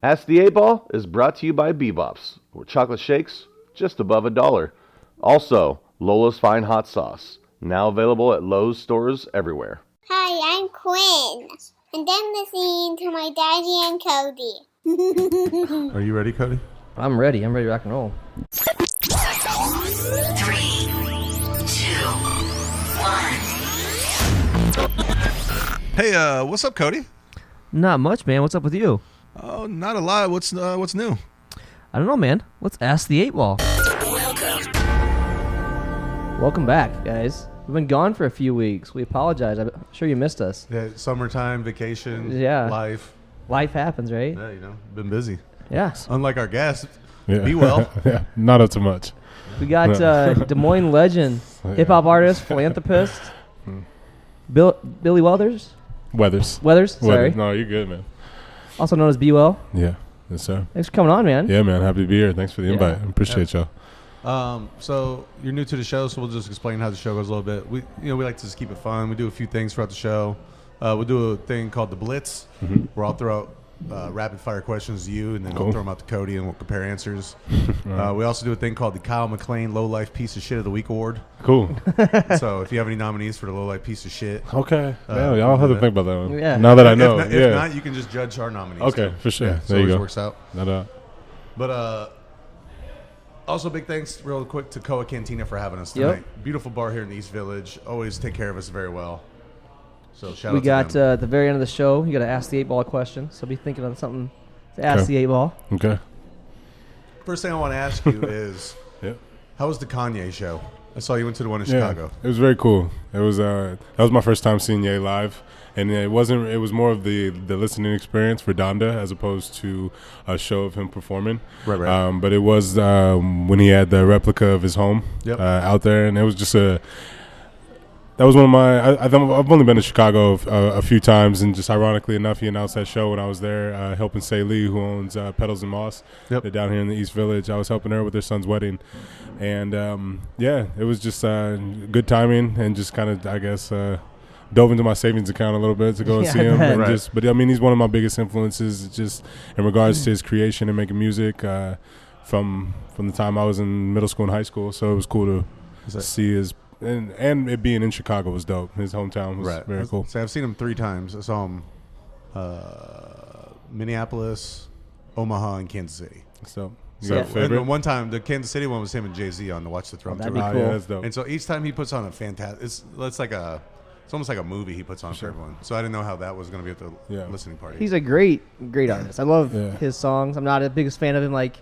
Ask the 8-Ball is brought to you by BBops, where chocolate shakes just above $1. Also, Lola's Fine Hot Sauce, now available at Lowe's stores everywhere. Hi, I'm Quinn, and I'm listening to my daddy and Cody. Are you ready, Cody? I'm ready to rock and roll. 3, 2, 1. Hey, what's up, Cody? Not much, man. What's up with you? Oh, not a lot. What's new? I don't know, man. Let's ask the 8-Ball. Welcome back, guys. We've been gone for a few weeks. We apologize. I'm sure you missed us. Yeah, summertime, vacation, Yeah. life. Life happens, right? Yeah, been busy. Yes. Unlike our guest, Yeah. B.Well. Yeah, not up to much. We got Des Moines legend, hip-hop artist, philanthropist, Billy Weathers? Weathers. Sorry. No, you're good, man. Also known as B.Well. Yeah, yes, sir. Thanks for coming on, man. Yeah, man. Happy to be here. Thanks for the invite. I appreciate y'all. So you're new to the show, so we'll just explain how the show goes a little bit. We like to just keep it fun. We do a few things throughout the show. We'll do a thing called the Blitz, where I'll throw out rapid fire questions to you, and then I'll throw them out to Cody, and we'll compare answers. We also do a thing called the Kyle McLean Low Life Piece of Shit of the Week Award. Cool. So if you have any nominees for the Low Life Piece of Shit, Okay. Yeah, y'all have to think about that one. Yeah. Now that I know. If not, you can just judge our nominees. Okay, too. for sure. Yeah, so There you it always go. works out. No doubt. But also big thanks real quick to Coa Cantina for having us tonight. Beautiful bar here in the East Village. Always take care of us very well. So shout We out got to them. at the very end of the show, you got to ask the 8-Ball a question. So be thinking of something to ask Okay. the 8-Ball. Okay. First thing I want to ask you is, Yeah. how was the Kanye show? I saw you went to the one in Yeah, Chicago. it was very cool. It was that was my first time seeing Ye live, and it was more of the listening experience for Donda as opposed to a show of him performing. Right. But it was when he had the replica of his home out there, and it was just that was one of my. I've only been to Chicago a few times, and just ironically enough, he announced that show when I was there, helping Say Lee, who owns Pedals and Moss. Yep. They're down here in the East Village. I was helping her with their son's wedding, and it was just good timing, and just kind of, I guess, dove into my savings account a little bit to go and see him. bet. And Right. but I mean, he's one of my biggest influences, just in regards to his creation and making music from the time I was in middle school and high school. So it was cool to see his. And it being in Chicago was dope. His hometown was very cool. So I've seen him 3 times. I saw him Minneapolis, Omaha, and Kansas City. So you So got a favorite? and one time, the Kansas City one was him and Jay-Z on the Watch the Throne that'd tour. be Oh, cool. yeah, that's dope. And so each time he puts on a fantastic, it's almost like a movie he puts on for everyone. So I didn't know how that was going to be at the listening party. He's a great artist. I love Yeah. his songs. I'm not a biggest fan of him, like,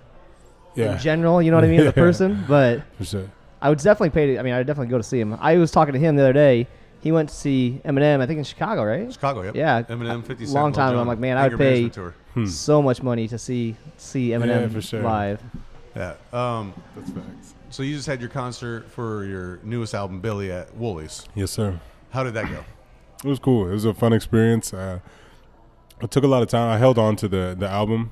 Yeah, in general, you know what I mean, as a person, but for sure. I would definitely I'd definitely go to see him. I was talking to him the other day. He went to see Eminem, I think in Chicago, right? Chicago, yep. Yeah. Eminem, 50 Cent. Long Lil time ago. Jon. I'm like, man, I would Anger pay Management Tour. so much money to see Eminem for sure. live. Yeah. That's facts. So you just had your concert for your newest album, Billy, at Woolies. Yes, sir. How did that go? It was cool. It was a fun experience. It took a lot of time. I held on to the album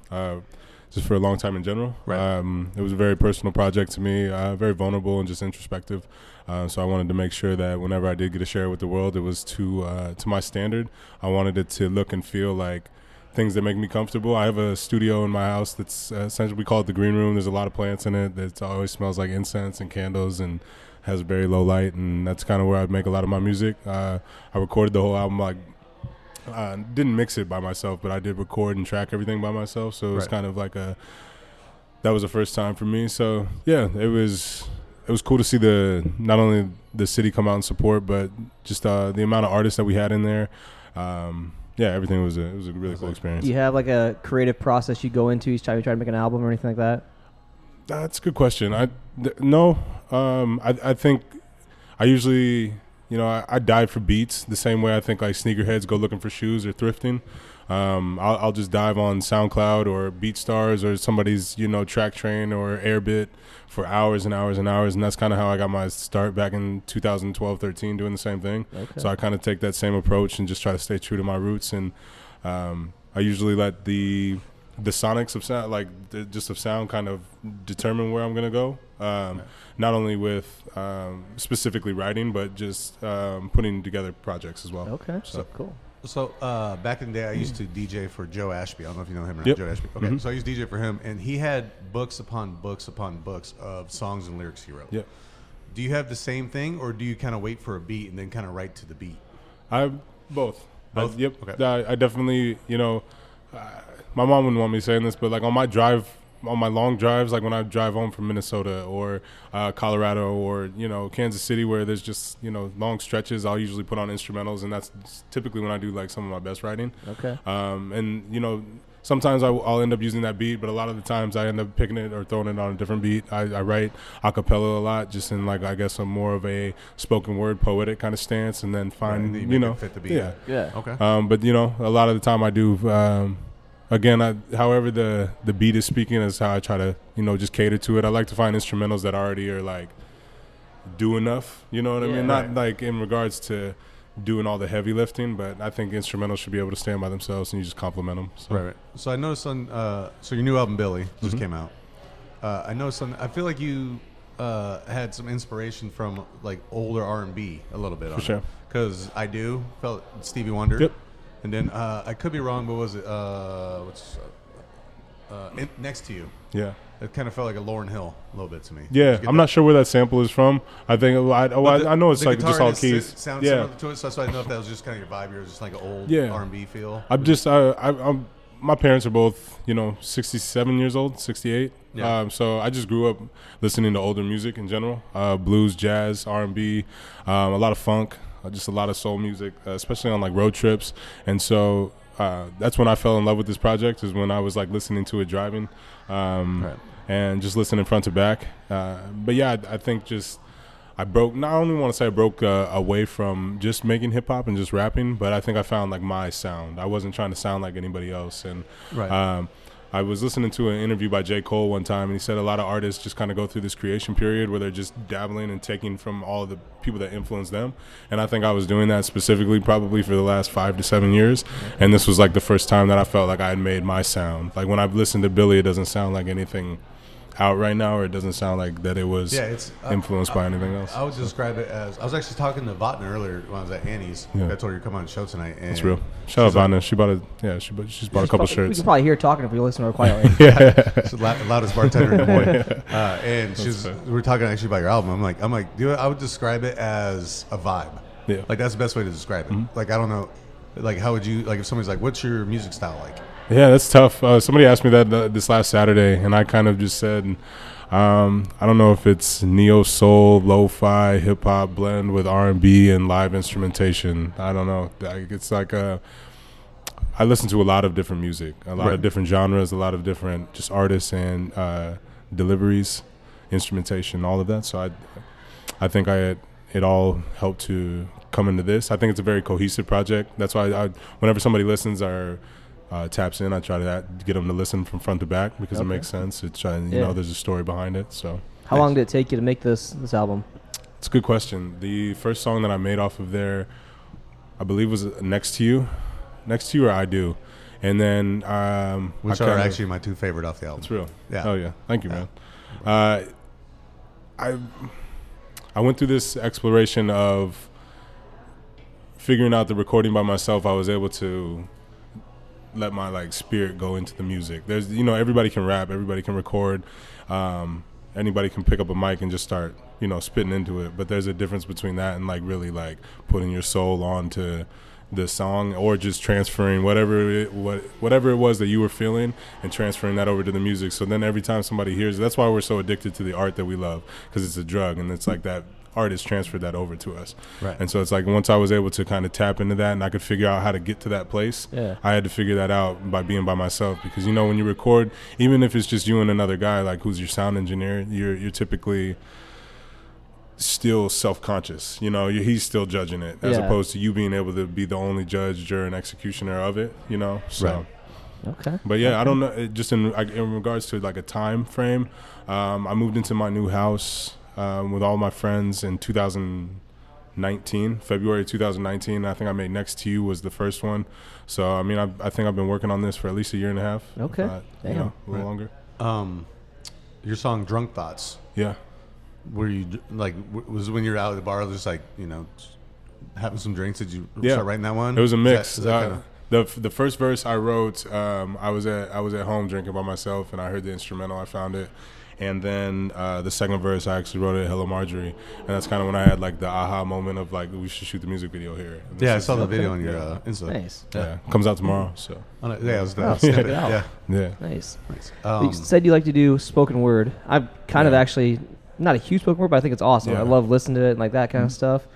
just for a long time in general. Right. It was a very personal project to me, very vulnerable and just introspective. So I wanted to make sure that whenever I did get to share it with the world, it was to my standard. I wanted it to look and feel like things that make me comfortable. I have a studio in my house that's essentially, we call it the green room. There's a lot of plants in it. It always smells like incense and candles and has very low light, and that's kind of where I make a lot of my music. I recorded the whole album, didn't mix it by myself, but I did record and track everything by myself. So it was kind of like that was the first time for me. So yeah, it was cool to see not only the city come out and support, but just the amount of artists that we had in there. Everything was a really cool experience. Do you have like a creative process you go into each time you try to make an album or anything like that? That's a good question. I think I usually, I dive for beats the same way I think like sneakerheads go looking for shoes or thrifting. I'll just dive on SoundCloud or BeatStars or somebody's, Track Train or Airbit for hours and hours and hours. And that's kind of how I got my start back in 2012, 13, doing the same thing. Okay. So I kind of take that same approach and just try to stay true to my roots. And I usually let the sonics of sound, of sound kind of determine where I'm going to go. Not only with specifically writing, but just putting together projects as well. Okay, so cool. So back in the day, I used to DJ for Joe Ashby. I don't know if you know him or not. Yep. Joe Ashby. Okay, so I used to DJ for him, and he had books upon books upon books of songs and lyrics he wrote. Yep. Do you have the same thing, or do you kind of wait for a beat and then kind of write to the beat? Both. Both? Yep. Okay. I definitely, my mom wouldn't want me saying this, but like on my long drives, like when I drive home from Minnesota or Colorado or, Kansas City, where there's just, long stretches, I'll usually put on instrumentals, and that's typically when I do like some of my best writing. Okay. And, sometimes I'll end up using that beat, but a lot of the times I end up picking it or throwing it on a different beat. I write a cappella a lot, just in like, I guess, a more of a spoken word poetic kind of stance, and then find, Right, and you make it fit the beat. Yeah. Yeah. Okay. But a lot of the time I do, again, however the beat is speaking is how I try to, just cater to it. I like to find instrumentals that already are like do enough, you know what I mean? Not like in regards to doing all the heavy lifting, but I think instrumentals should be able to stand by themselves and you just complement them. So. Right. So I noticed on so your new album Billy just came out. I noticed I feel like you had some inspiration from like older R&B a little bit. For sure. Because I do felt Stevie Wonder. Yep. And then I could be wrong, but was it Next to You? Yeah. It kind of felt like a Lauryn Hill a little bit to me. Yeah, I'm not sure where that sample is from. I think I know it's the like guitar just all and it keys. sounds Yeah, similar to it, so that's why I didn't know if that was just kind of your vibe. Or just like an old Yeah. R&B feel. I'm my parents are both 67 years old, 68. Yeah. So I just grew up listening to older music in general, blues, jazz, R&B, a lot of funk, just a lot of soul music, especially on like road trips. And so that's when I fell in love with this project, is when I was like listening to it driving. Right. And just listening front to back. But yeah, I think just I broke, not only want to say I broke away from just making hip hop and just rapping, but I think I found like my sound. I wasn't trying to sound like anybody else. And Right. I was listening to an interview by J. Cole one time, and he said a lot of artists just kind of go through this creation period where they're just dabbling and taking from all the people that influence them. And I think I was doing that specifically probably for the last 5 to 7 years. And this was like the first time that I felt like I had made my sound. Like when I've listened to Billy, it doesn't sound like anything out right now, or it doesn't sound like that it was influenced by anything else. I would describe it as, I was actually talking to Vatna earlier when I was at Annie's. Yeah. I told her to come on the show tonight. And That's real. Shout out Vanya. She bought she's bought a couple We shirts. can probably hear her talking if we listen to her quietly. She's the loudest bartender in Des Moines. And we were talking actually about your album. I'm like, dude, I would describe it as a vibe. Yeah. Like that's the best way to describe it. Mm-hmm. Like I don't know, like how would you, like if somebody's like, what's your music style like? Yeah, that's tough. Somebody asked me that this last Saturday, and I kind of just said, I don't know if it's neo soul, lo-fi, hip hop blend with R&B and live instrumentation. I don't know. It's like I listen to a lot of different music, a lot of different genres, a lot of different just artists and deliveries, instrumentation, all of that. So I think it all helped to come into this. I think it's a very cohesive project. That's why whenever somebody listens or taps in, I try to get them to listen from front to back because it makes sense. It's there's a story behind it. So How long did it take you to make this album? it's a good question. The first song that I made off of there, I believe, was Next to You or I Do, and then Which are actually my two favorite off the album. It's real. Yeah. Oh yeah. Thank you, man. I went through this exploration of figuring out the recording by myself. I was able to let my like spirit go into the music. There's everybody can rap, everybody can record, anybody can pick up a mic and just start spitting into it. But there's a difference between that and like really like putting your soul onto the song, or just transferring whatever it was that you were feeling and transferring that over to the music. So then every time somebody hears it, that's why we're so addicted to the art that we love, because it's a drug, and it's like that artist transferred that over to us. Right. And so it's like once I was able to kind of tap into that and I could figure out how to get to that place, I had to figure that out by being by myself, because when you record, even if it's just you and another guy like who's your sound engineer, you're typically still self-conscious. He's still judging it, as opposed to you being able to be the only judge, juror, and executioner of it. So Right. Okay. but yeah, I don't know, just in regards to like a time frame, I moved into my new house with all my friends in 2019, February 2019. I think I made Next to You was the first one. So I think I've been working on this for at least a year and a half. Okay. if not, Damn. a little longer. Your song Drunk Thoughts, Yeah. were you like, was when you're out at the bar just like, having some drinks, did you Yeah. start writing that one? It was a mix. Is that kinda- The first verse I wrote, I was at home drinking by myself, and I heard the instrumental. I found it, and then the second verse I actually wrote it, "Hello Marjorie," and that's kind of when I had like the aha moment of like, we should shoot the music video here. And Yeah, I this saw is- the video on your Insta. Nice. Yeah, comes out tomorrow. So Yeah, it was Oh, the check snippet. it out. Yeah. yeah, Nice. Nice. You said you like to do spoken word. I'm kind of actually not a huge spoken word, but I think it's awesome. Yeah. I love listening to it and like that kind of stuff.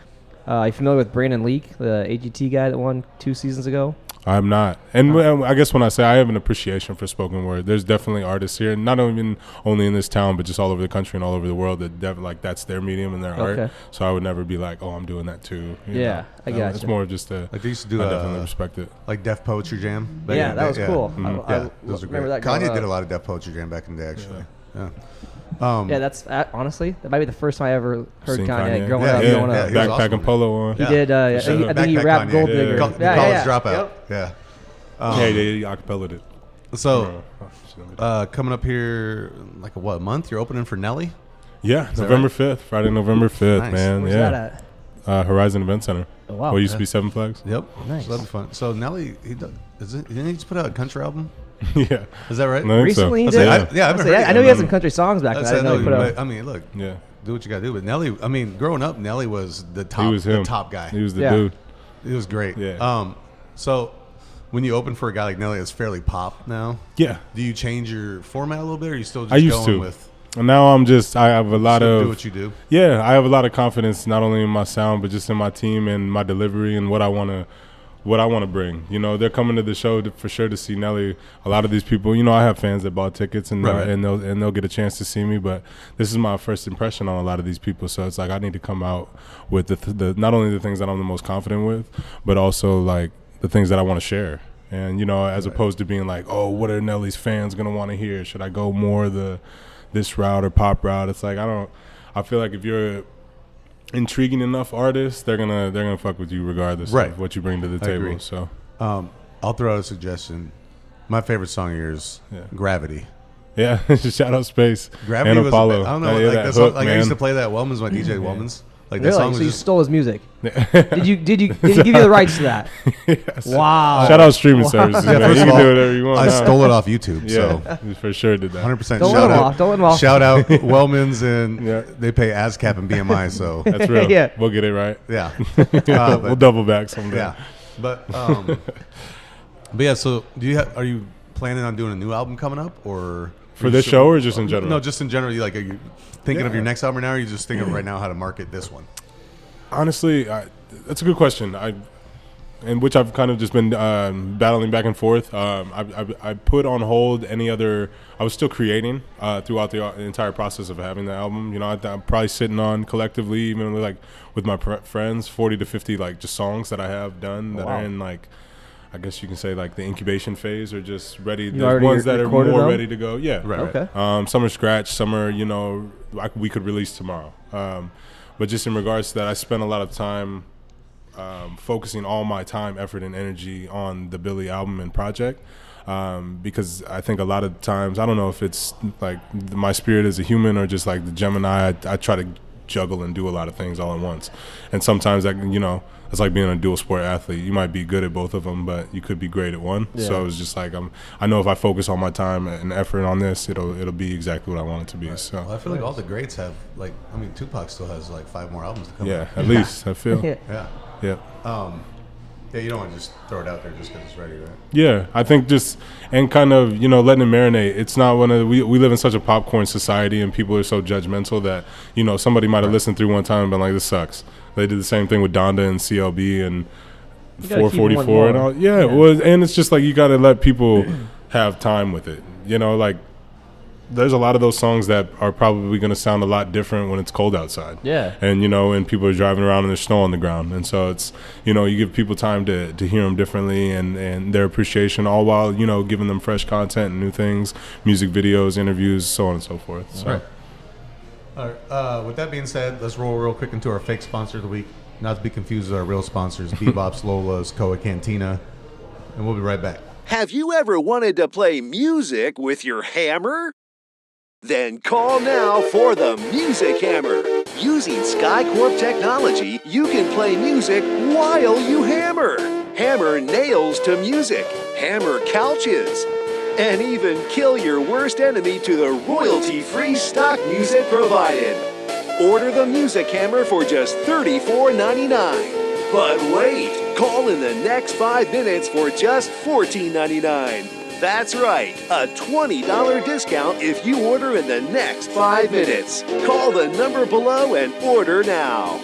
Are you familiar with Brandon Leak, the AGT guy that won 2 seasons ago? I'm not. And I guess when I say I have an appreciation for spoken word, there's definitely artists here, not even only in this town, but just all over the country and all over the world that like that's their medium and their art. Okay. So I would never be like, oh, I'm doing that too. You Yeah, know? I gotcha. It's more of just a. Like they used to do I definitely respect it. like Def Poetry Jam. back Yeah, in the that day. was Yeah. cool. Yeah, those are remember great. that growing Kanye up. did a lot of Def Poetry Jam back in the day, actually. Yeah. Yeah, that's honestly that might be the first time I ever heard Seen Kanye growing Yeah, up. yeah, Growing yeah, up. he was Backpack awesome. and polo on. He did. I think he Backpack rapped Kanye, Gold yeah. Digger. College Dropout. Yep. Yeah. Yeah, they acapella'd it. So, coming up here, like a month? You're opening for Nelly? Yeah, November 5th, Friday, November 5th, Nice. man. Where's yeah. that at? Horizon Event Center. Oh, wow. What used to be Seven Flags? Yep. Nice. So that'd be fun. So Nelly, didn't he just put out a country album? Yeah. Is that right? I think so. Recently, he I did. say, I haven't heard I know he had some country songs back then. I didn't know he put out. I mean, look, Yeah. do what you got to do. But Nelly, I mean, growing up, Nelly was the top, He was him. the top guy. He was the Yeah. dude. He was great. Yeah. So when you open for a guy like Nelly, it's fairly pop now. Yeah. Do you change your format a little bit, or are you still just I used going to. with And now I have a lot still of. do what you do? Yeah, I have a lot of confidence not only in my sound but just in my team and my delivery and what I want to bring. You know, they're coming to the show for sure to see Nelly. A lot of these people, you know, I have fans that bought tickets and Right. and they'll get a chance to see me. But this is my first impression on a lot of these people, so it's like I need to come out with the not only the things that I'm the most confident with, but also like the things that I want to share. And you know, as opposed to being like, oh, what are Nelly's fans gonna want to hear? Should I go more this route or pop route? It's like I feel like if you're intriguing enough artist, they're gonna fuck with you regardless Right. of what you bring to the I table. agree. So I'll throw out a suggestion. My favorite song of yours, Yeah. Gravity. yeah, shout out Space Gravity and was Apollo. I don't know, Yeah, like that that song, hook, like I man. used to play that at Wellman's, my DJ at Wellman's. Like that Really? song was So you just, stole his music? Did he give you the rights to that? Yes. Wow. Shout out streaming services, Yeah, man. first You of can all, do whatever you want. I now. stole it off YouTube. Yeah, So you for sure did that. 100% Don't let shout him out. off. Don't let him off. Shout out Wellman's, and Yeah. they pay ASCAP and BMI. So That's real. Yeah. We'll get it right. yeah, We'll double back someday. yeah. But yeah. So are you planning on doing a new album coming up, or For this show or just in general? No, just in general. Are you thinking of Yeah. your next album, or now? Or are you just thinking right now how to market this one? Honestly, that's a good question. In which I've kind of just been battling back and forth. I put on hold any other. I was still creating throughout the entire process of having the album. You know, I'm probably sitting on collectively, even with my friends, 40 to 50 like just songs that I have done that are in like, I guess you can say like the incubation phase or just ready. There's already ones that are recorded more them? ready to go. Yeah, Right. Okay. some are scratch, some are we could release tomorrow. But just in regards to that, I spent a lot of time focusing all my time, effort, and energy on the Billy album and project because I think a lot of times, I don't know if it's like my spirit as a human or just like the Gemini, I try to juggle and do a lot of things all at once. And sometimes it's like being a dual sport athlete. You might be good at both of them, but you could be great at one. Yeah. So it's just like I know if I focus all my time and effort on this, it'll be exactly what I want it to be. So Well, I feel like all the greats have Tupac still has like 5 more albums to come. yeah, out. at least I feel. Yeah. Yeah. Yeah. Yeah, you don't want to just throw it out there just because it's ready, right? Yeah, I think just and kind of letting it marinate. It's not one of we live in such a popcorn society and people are so judgmental that somebody might have listened through one time and been like, this sucks. They did the same thing with Donda and CLB and You gotta keep 'em 444 and on all. board. Yeah, Yeah. it was, and it's just like you got to let people have time with it. Like there's a lot of those songs that are probably going to sound a lot different when it's cold outside. Yeah. And and people are driving around and there's snow on the ground, and so it's you give people time to hear them differently and their appreciation, all while giving them fresh content and new things, music videos, interviews, so on and so forth. So. Right. All right. With that being said, let's roll real quick into our fake sponsor of the week. Not to be confused with our real sponsors, BBops, Lola's, Coa Cantina, and we'll be right back. Have you ever wanted to play music with your hammer? Then call now for the Music Hammer. Using SkyCorp technology, you can play music while you hammer. Hammer nails to music, hammer couches, and even kill your worst enemy to the royalty-free stock music provided. Order the Music Hammer for just $34.99. But wait, call in the next 5 minutes for just $14.99. That's right, a $20 discount if you order in the next 5 minutes. Call the number below and order now.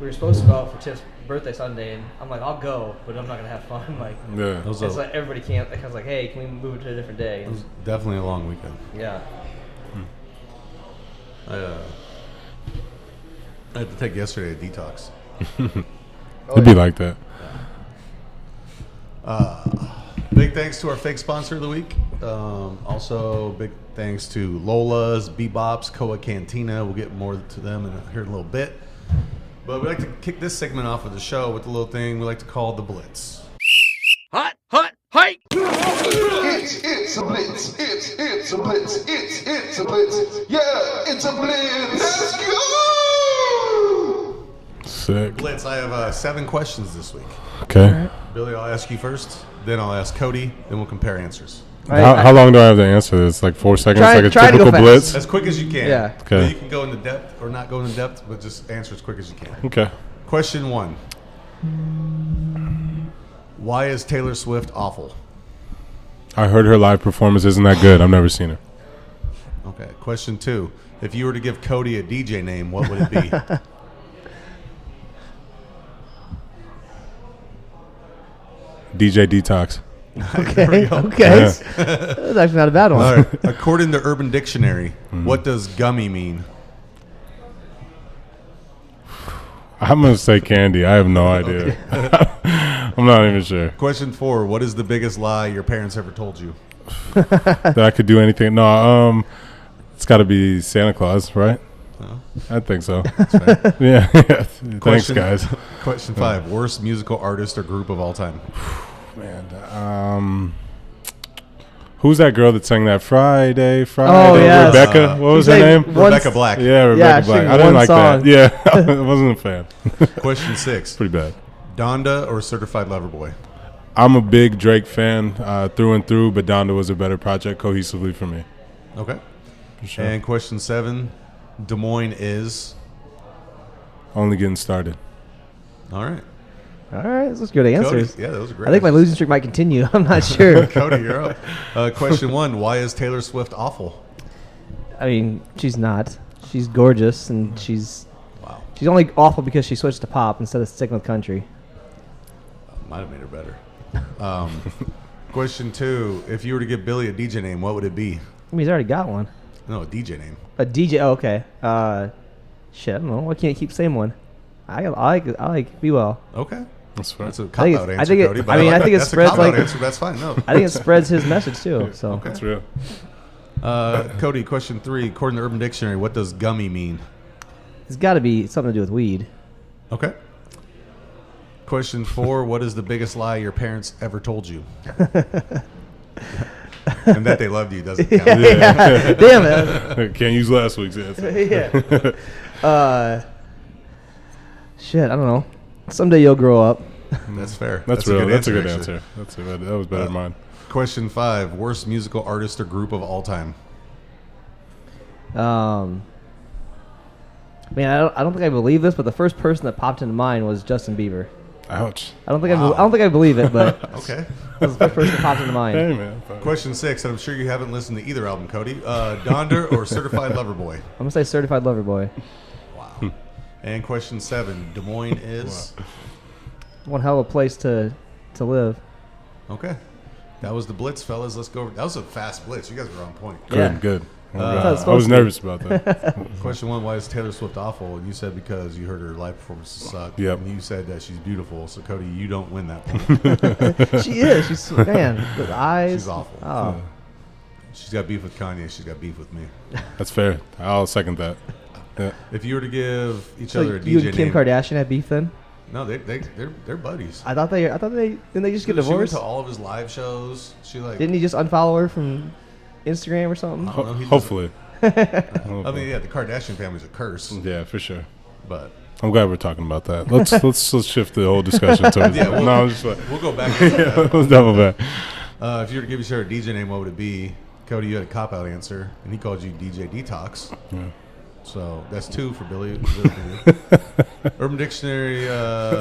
We were supposed to go out for Tiff's birthday Sunday, and I'm like, I'll go, but I'm not gonna have fun. Like, Yeah. It was, it's like everybody can't. Like, I was like, hey, can we move it to a different day? it was definitely a long weekend. Yeah. I had to take yesterday a detox. It'd be like that. Big thanks to our fake sponsor of the week. Also, big thanks to Lola's, BBops, Coa Cantina. We'll get more to them here in a little bit. But we like to kick this segment off of the show with a little thing we like to call the Blitz. Hot, hot, hike! It's a blitz. It's a blitz. It's a blitz. Yeah, it's a blitz. Let's go. Sick. Blitz, I have 7 questions this week. Okay. Billy, I'll ask you first. Then I'll ask Cody. Then we'll compare answers. How long do I have to answer this? Like 4 seconds, Try- like a try to go typical fast. blitz? As quick as you can. Yeah. Okay. But you can go into depth or not go into depth, but just answer as quick as you can. Okay. Question 1. Why is Taylor Swift awful? I heard her live performance isn't that good. I've never seen her. Okay. Question 2. If you were to give Cody a DJ name, what would it be? DJ Detox. Okay. Okay. Yeah. That's actually not a bad one. All right. According to Urban Dictionary, what does gummy mean? I'm going to say candy. I have no idea. I'm not even sure. Question 4. What is the biggest lie your parents ever told you? That I could do anything. No, it's got to be Santa Claus, right? I think so. Yeah. Thanks, guys. Question 5. Worst musical artist or group of all time? Man, who's that girl that sang that Friday? Oh, yes. Rebecca. What was her sang name? one Rebecca Black. Yeah, Rebecca she Black. sang I didn't one like song. that. Yeah, I wasn't a fan. Question 6. Pretty bad. Donda or Certified Lover Boy? I'm a big Drake fan through and through, but Donda was a better project cohesively for me. Okay. For sure. And question 7. Des Moines is? Only getting started. All right. All right. Those are good answers. Cody, yeah, those are great. I think my answers. losing streak might continue. I'm not sure. Cody, you're up. Question 1. Why is Taylor Swift awful? I mean, she's not. She's gorgeous, and she's only awful because she switched to pop instead of sticking with country. Might have made her better. Question 2. If you were to give Billy a DJ name, what would it be? I mean, he's already got one. No, a DJ name. A DJ. Oh, okay. Shit. I don't know. Why can't I keep saying one? I like B.Well. Okay. That's fair. That's a I think cop-out it's- answer, I think it- Cody. I but mean, I like think that. it That's a spreads cop-out like- answer. That's fine. No. I think it spreads his message too. So That's real. Cody, question 3. According to Urban Dictionary, what does gummy mean? it's got to be something to do with weed. Okay. Question 4. What is the biggest lie your parents ever told you? And that they loved you doesn't count. Damn it. Can't use last week's answer. Yeah. Shit. I don't know. Someday you'll grow up. That's fair. That's real. That's a good actually. answer. That was better than mine. Question 5. Worst musical artist or group of all time? I mean, I don't think I believe this, but the first person that popped into mind was Justin Bieber. Ouch. I don't think I believe it, but Okay. that was the first person that popped into mind. Hey, man. Question 6, and I'm sure you haven't listened to either album, Cody. Donda or Certified Lover Boy? I'm gonna say Certified Lover Boy. Wow. And question 7, Des Moines is? One hell of a place to live. Okay. That was the blitz, fellas. Let's go over. That was a fast blitz. You guys were on point. Good, Yeah. good. thought it was I was supposed to. nervous about that. Question 1, why is Taylor Swift awful? And you said because you heard her live performances suck. Yep. And you said that she's beautiful. So, Cody, you don't win that point. She is. She's man. The eyes. She's awful. Oh. She's got beef with Kanye. She's got beef with me. That's fair. I'll second that. Yeah. If you were to give each So other a DJ you and Kim name. Kardashian have beef then? No, they're buddies. I thought they didn't they just get She went divorced? to all of his live shows. She like Didn't he just unfollow her from? Instagram or something? Hopefully. I mean, yeah, the Kardashian family's a curse. Yeah, for sure. But I'm glad we're talking about that. Let's shift the whole discussion towards that. No, I'm just like, we'll go back to that. let's double back. If you were to give your a DJ name, what would it be? Cody, you had a cop-out answer, and he called you DJ Detox. Yeah. So that's 2 for Billy. Urban Dictionary,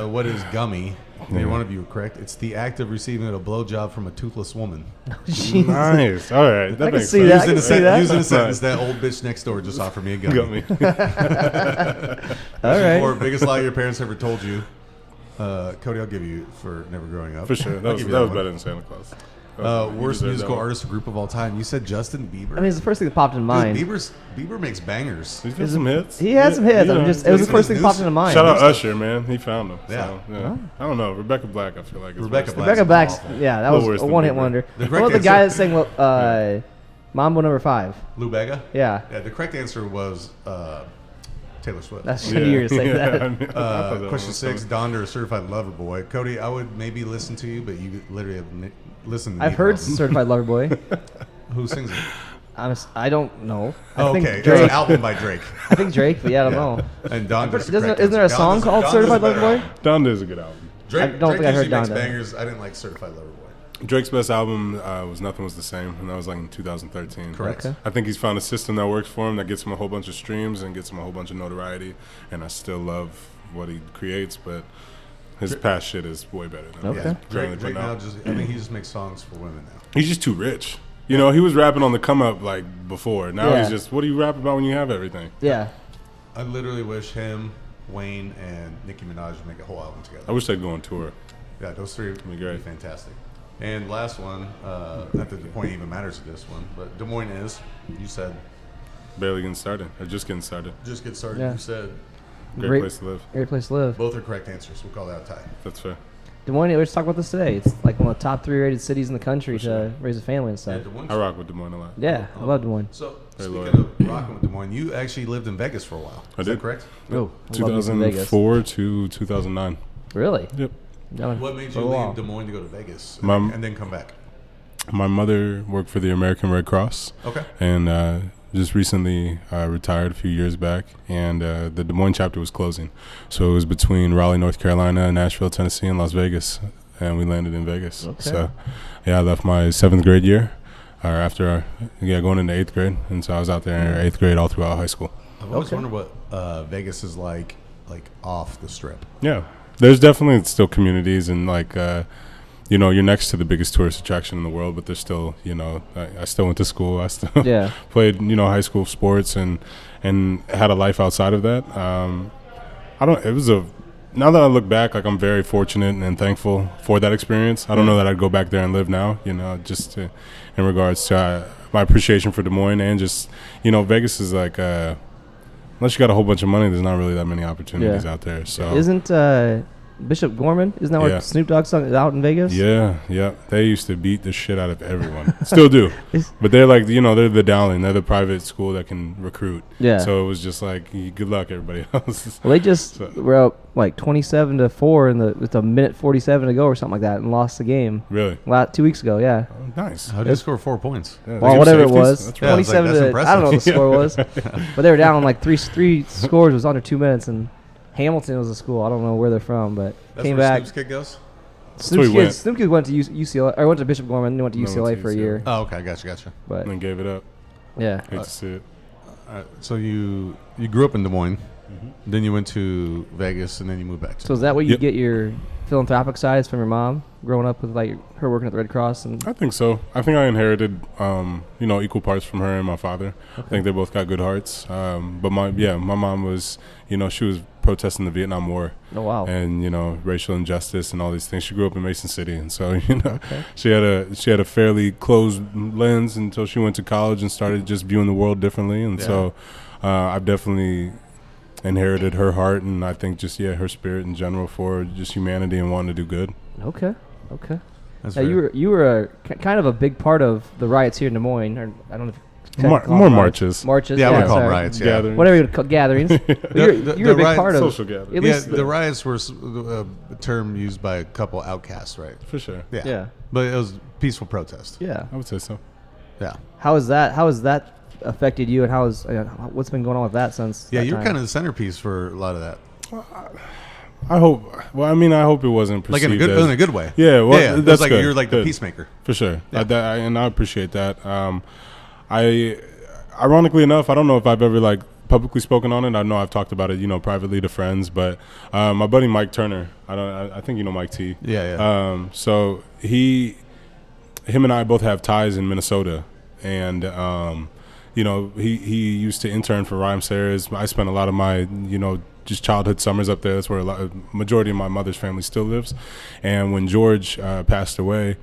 what is gummy? Neither one of you were correct. It's the act of receiving a blowjob from a toothless woman. Jesus. Nice. All right. That I can makes see sense. that. I can see that. Using a sentence, that old bitch next door just offered me a gummy. Got me. All right. Or biggest lie your parents ever told you. Cody, I'll give you for never growing up. For sure. That was one. better than Santa Claus. Worst deserve musical that one. artist or group of all time. You said Justin Bieber. I mean, it's the first thing that popped in mind. Dude, Bieber makes bangers. He's got some hits. He had some hits. You know, It was the first thing that popped into mind. Shout out Usher, man. He found them. Yeah. So, yeah. I don't know. Rebecca Black, I feel like. Is Rebecca worse. Black. Rebecca Black's, awful. yeah, that A was little worse a than one-hit Bieber. wonder. The What correct about the guy that answer- sang Mambo Number 5? Lou Bega? Yeah. Yeah, the correct answer was Taylor Swift. That's shitty you were saying that. I mean, I thought that Question was 6, coming. Donder, a certified lover boy. Cody, I would maybe listen to you, but you literally have listened to me. I've heard probably. Certified Lover Boy. Who sings it? I don't know. I Oh, think okay. It's Drake. an album by Drake. I think Drake, but yeah, I don't know. And Donda's the Isn't correct there a answer. song Donda's- called Donda's Certified a better Lover Boy? album. Donda is a good album. Drake, I don't think I heard usually makes Donda. bangers. I didn't like Certified Lover Boy. Drake's best album was Nothing Was the Same, and that was like in 2013. Correct. Okay. I think he's found a system that works for him, that gets him a whole bunch of streams and gets him a whole bunch of notoriety, and I still love what he creates, but his past shit is way better than Okay. what he's currently Drake putting now out. I think he just makes songs for women now. He's just too rich. You know, he was rapping on the come up like before. Now he's Yeah. just, what do you rap about when you have everything? Yeah. I literally wish him, Wayne, and Nicki Minaj would make a whole album together. I wish they'd go on tour. Yeah, those three would be great. fantastic. And last one, not that the point even matters to this one, but Des Moines is, you said, Barely getting started, or just getting started. just get started. Yeah. You said Great place to live. Great place to live. both are correct answers. We'll call that a tie. That's fair. Des Moines, let's talk about this today. It's like one of the top 3 rated cities in the country to raise a family and Yeah, stuff. Des Moines. I rock with Des Moines a lot. Yeah, I love Des Moines. So, Very speaking loyal. of rocking with Des Moines, you actually lived in Vegas for a while. I Is did. that correct? Oh, I love living in Vegas. 2004 to 2009. Really? Yep. What made For you a while. leave Des Moines to go to Vegas Mom- and then come back? My mother worked for the American Red Cross. Okay. And just recently retired a few years back, and the Des Moines chapter was closing. So it was between Raleigh, North Carolina, Nashville, Tennessee, and Las Vegas, and we landed in Vegas. Okay. So, yeah, I left my 7th grade year, or after, going into 8th grade, and so I was out there in 8th grade all throughout high school. I've always Okay. wondered what Vegas is like off the strip. Yeah, there's definitely still communities, and you're next to the biggest tourist attraction in the world, but there's still, I still went to school. I still Yeah. played, high school sports and had a life outside of that. Now that I look back, like, I'm very fortunate and thankful for that experience. I don't know that I'd go back there and live now, in regards to my appreciation for Des Moines, and just, Vegas is like, unless you got a whole bunch of money, there's not really that many opportunities out there. So Isn't Bishop Gorman, isn't that where Yeah. Snoop Dogg sung is out in Vegas? Yeah. They used to beat the shit out of everyone. Still do. But they're like, they're the Dowling. They're the private school that can recruit. Yeah. So it was just like, good luck, everybody else. Well, they just So- were up like 27-4 with a minute 47 to go or something like that and lost the game. Really? 2 weeks ago, yeah. Nice. How did you score 4 points? Yeah, Well, they give whatever it safeties. was, That's Yeah, I was like, 27 that's to impressive. I don't know what the score was, but they were down like three scores. It was under 2 minutes, and Hamilton was a school. I don't know where they're from, but That's came where back. Snoop's kid goes? where he went. Snoop Kid went to UCLA, or went to Bishop Gorman, and then went to No, UCLA went to for a UCLA. year. Oh, okay. Gotcha. But And then gave it up. yeah, Hate to see it. So you grew up in Des Moines, then you went to Vegas, and then you moved back to so is that where you Yep. get your philanthropic sides from your mom? Growing up with like her working at the Red Cross and I think so. I think I inherited, equal parts from her and my father. I think they both got good hearts. But my mom was, she was protesting the Vietnam War. oh wow, And racial injustice and all these things. She grew up in Mason City, and so she had a fairly closed lens until she went to college and started just viewing the world differently. And so I've definitely inherited her heart, and I think just her spirit in general for just humanity and wanting to do good. okay. That's Now, you were kind of a big part of the riots here in Des Moines. Or I don't know if you call More them marches. Marches. Yeah, I would call them sorry. riots. Yeah. Gatherings. Whatever you would call gatherings. But you're a big riot- part of social gathering. At Yeah, least the riots were a term used by a couple outcasts, right? For sure. Yeah. Yeah. But it was peaceful protest. Yeah. I would say so. Yeah. How has that affected you, and what's been going on with that since? Yeah, that you're time? kind of the centerpiece for a lot of that. I hope. Well, I mean, I hope it wasn't Like perceived in a good way. Yeah, well, that's like good. you're like Good. the peacemaker. For sure. Yeah. And I appreciate that. Ironically enough, I don't know if I've ever like publicly spoken on it. I know I've talked about it, privately to friends, but my buddy Mike Turner, I think you know Mike T. Yeah. So him and I both have ties in Minnesota, and he used to intern for Rhyme Sayers. I spent a lot of my just childhood summers up there. That's where majority of my mother's family still lives. And when George passed away,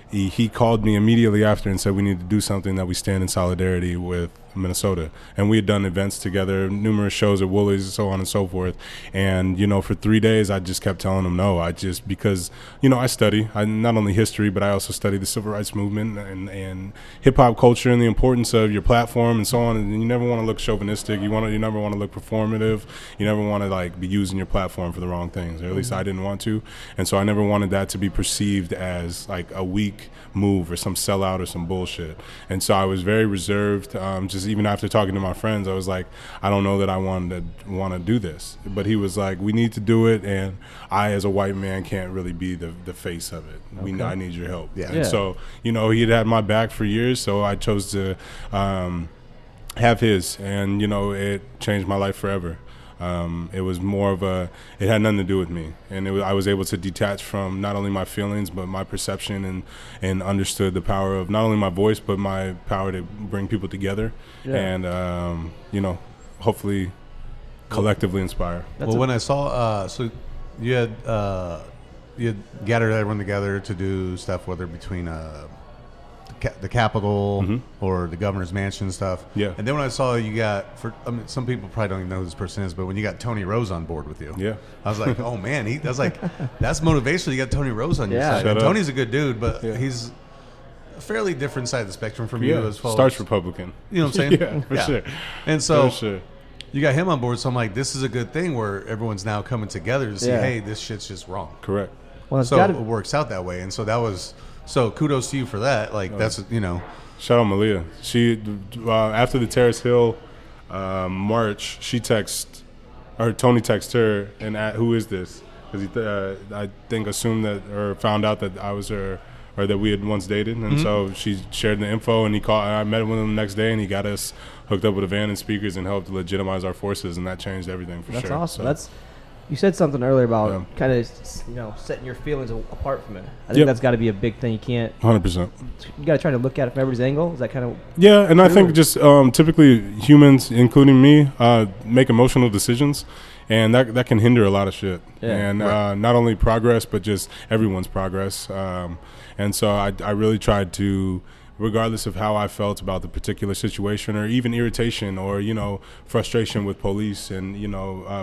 he called me immediately after and said we need to do something that we stand in solidarity with Minnesota. And we had done events together, numerous shows at Woolies, so on and so forth. And for 3 days I just kept telling him no. Because I study not only history, but I also study the civil rights movement and hip hop culture and the importance of your platform and so on. And you never want to look chauvinistic. You never want to look performative. You never want to like be using your platform for the wrong things, or at least I didn't want to. And so I never wanted that to be perceived as like a weak move or some sellout or some bullshit. And so I was very reserved. Just even after talking to my friends, I was like, I don't know that I want to do this. But he was like, we need to do it, and I, as a white man, can't really be the face of it. Okay. I need your help. Yeah. And so he had my back for years, so I chose to have his, and it changed my life forever. It was more of it had nothing to do with me, and I was able to detach from not only my feelings but my perception, and understood the power of not only my voice but my power to bring people together, and hopefully collectively inspire. When I saw, so you had gathered everyone together to do stuff, whether between the Capitol or the governor's mansion and stuff. Yeah. And then when I saw you got, some people probably don't even know who this person is, but when you got Tony Rose on board with you, yeah, I was like, oh man, that's motivational. You got Tony Rose on your side. Shut And up. Tony's a good dude, but he's a fairly different side of the spectrum from you as far Starch as Republican. You know what I'm saying? Yeah, for sure. And so for sure. you got him on board, so I'm like, this is a good thing where everyone's now coming together to see, hey, this shit's just wrong. Correct. Well, So it works out that way, and so that was kudos to you for that. Like that's Shout out Malia. She after the Terrace Hill march, Tony texted her and who is this? Because he I think assumed that or found out that I was her, or that we had once dated, and so she shared the info, and he called. I met with him the next day, and he got us hooked up with a van and speakers and helped legitimize our forces, and that changed everything for sure. That's awesome. So, You said something earlier about kind of setting your feelings apart from it. I think that's got to be a big thing. You can't 100%. You got to try to look at it from everybody's angle. Is that kind of and I think just typically humans, including me, make emotional decisions, and that can hinder a lot of shit. And not only progress, but just everyone's progress. And so I really tried to, regardless of how I felt about the particular situation, or even irritation or, frustration with police and,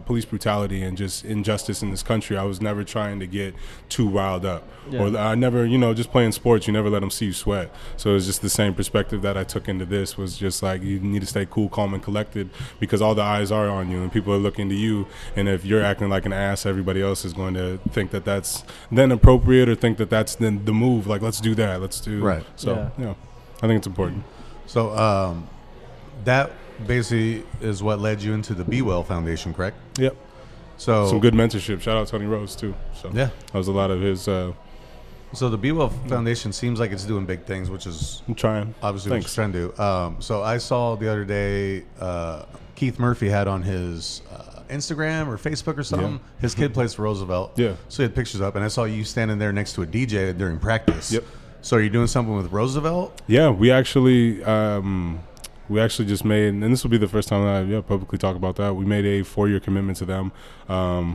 police brutality and just injustice in this country, I was never trying to get too riled up. Or I never, just playing sports, you never let them see you sweat. So it was just the same perspective that I took into this, was just like, you need to stay cool, calm, and collected, because all the eyes are on you and people are looking to you. And if you're acting like an ass, everybody else is going to think that that's then appropriate, or think that that's then the move. Like, let's do that. Let's do. Right. So, I think it's important. So that basically is what led you into the B.Well Foundation, correct? Yep. So some good mentorship. Shout out Tony Rose too. So that was a lot of his. So the B.Well Foundation seems like it's doing big things, which is I'm trying. Obviously, what you're trying to do. So I saw the other day Keith Murphy had on his Instagram or Facebook or something. His kid plays for Roosevelt. Yeah. So he had pictures up, and I saw you standing there next to a DJ during practice. Yep. So are you doing something with Roosevelt? Yeah, we actually just made, and this will be the first time that I publicly talk about that. We made a 4-year commitment to them,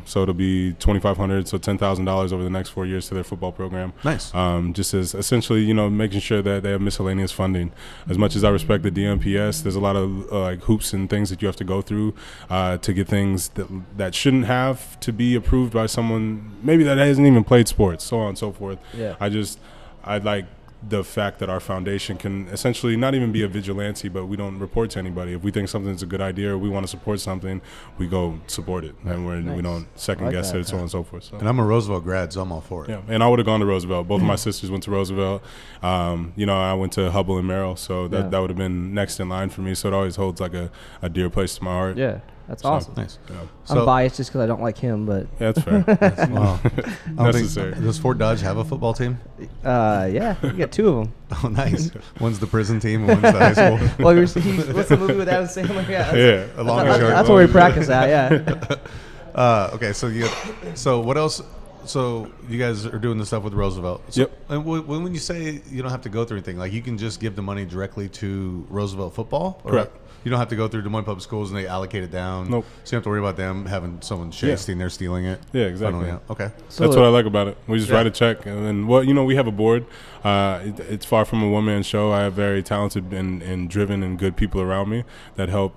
so it'll be $2,500, so $10,000 over the next 4 years to their football program. Nice. Just as essentially, making sure that they have miscellaneous funding. As much as I respect the DMPS, there's a lot of like hoops and things that you have to go through to get things that shouldn't have to be approved by someone maybe that hasn't even played sports, so on and so forth. Yeah. I'd like the fact that our foundation can essentially not even be a vigilante, but we don't report to anybody. If we think something's a good idea or we want to support something, we go support it, and we don't second guess it, so on and so forth. So. And I'm a Roosevelt grad, so I'm all for it. Yeah, and I would have gone to Roosevelt. Both of my sisters went to Roosevelt. I went to Hubble and Merrill, so that would have been next in line for me. So it always holds like a dear place to my heart. Yeah, that's awesome. Nice. Yeah. I'm biased just because I don't like him, but Yeah, that's fair. Wow. Necessary. Does Fort Dodge have a football team? yeah, we got two of them. Oh, nice. One's the prison team and one's the high school. Well, what's the movie with Adam Sandler? Yeah, that's where we practice at. Yeah. Okay, so what else? So you guys are doing the stuff with Roosevelt. So, Yep. And when you say you don't have to go through anything, like you can just give the money directly to Roosevelt football? Or Correct. You don't have to go through Des Moines Public Schools and they allocate it down? Nope. So you don't have to worry about them having someone chasing, they're stealing it? Yeah, exactly. Funneling out. Okay. So That's what I like about it. We just write a check, and then we have a board. It's far from a one-man show. I have very talented and driven and good people around me that help,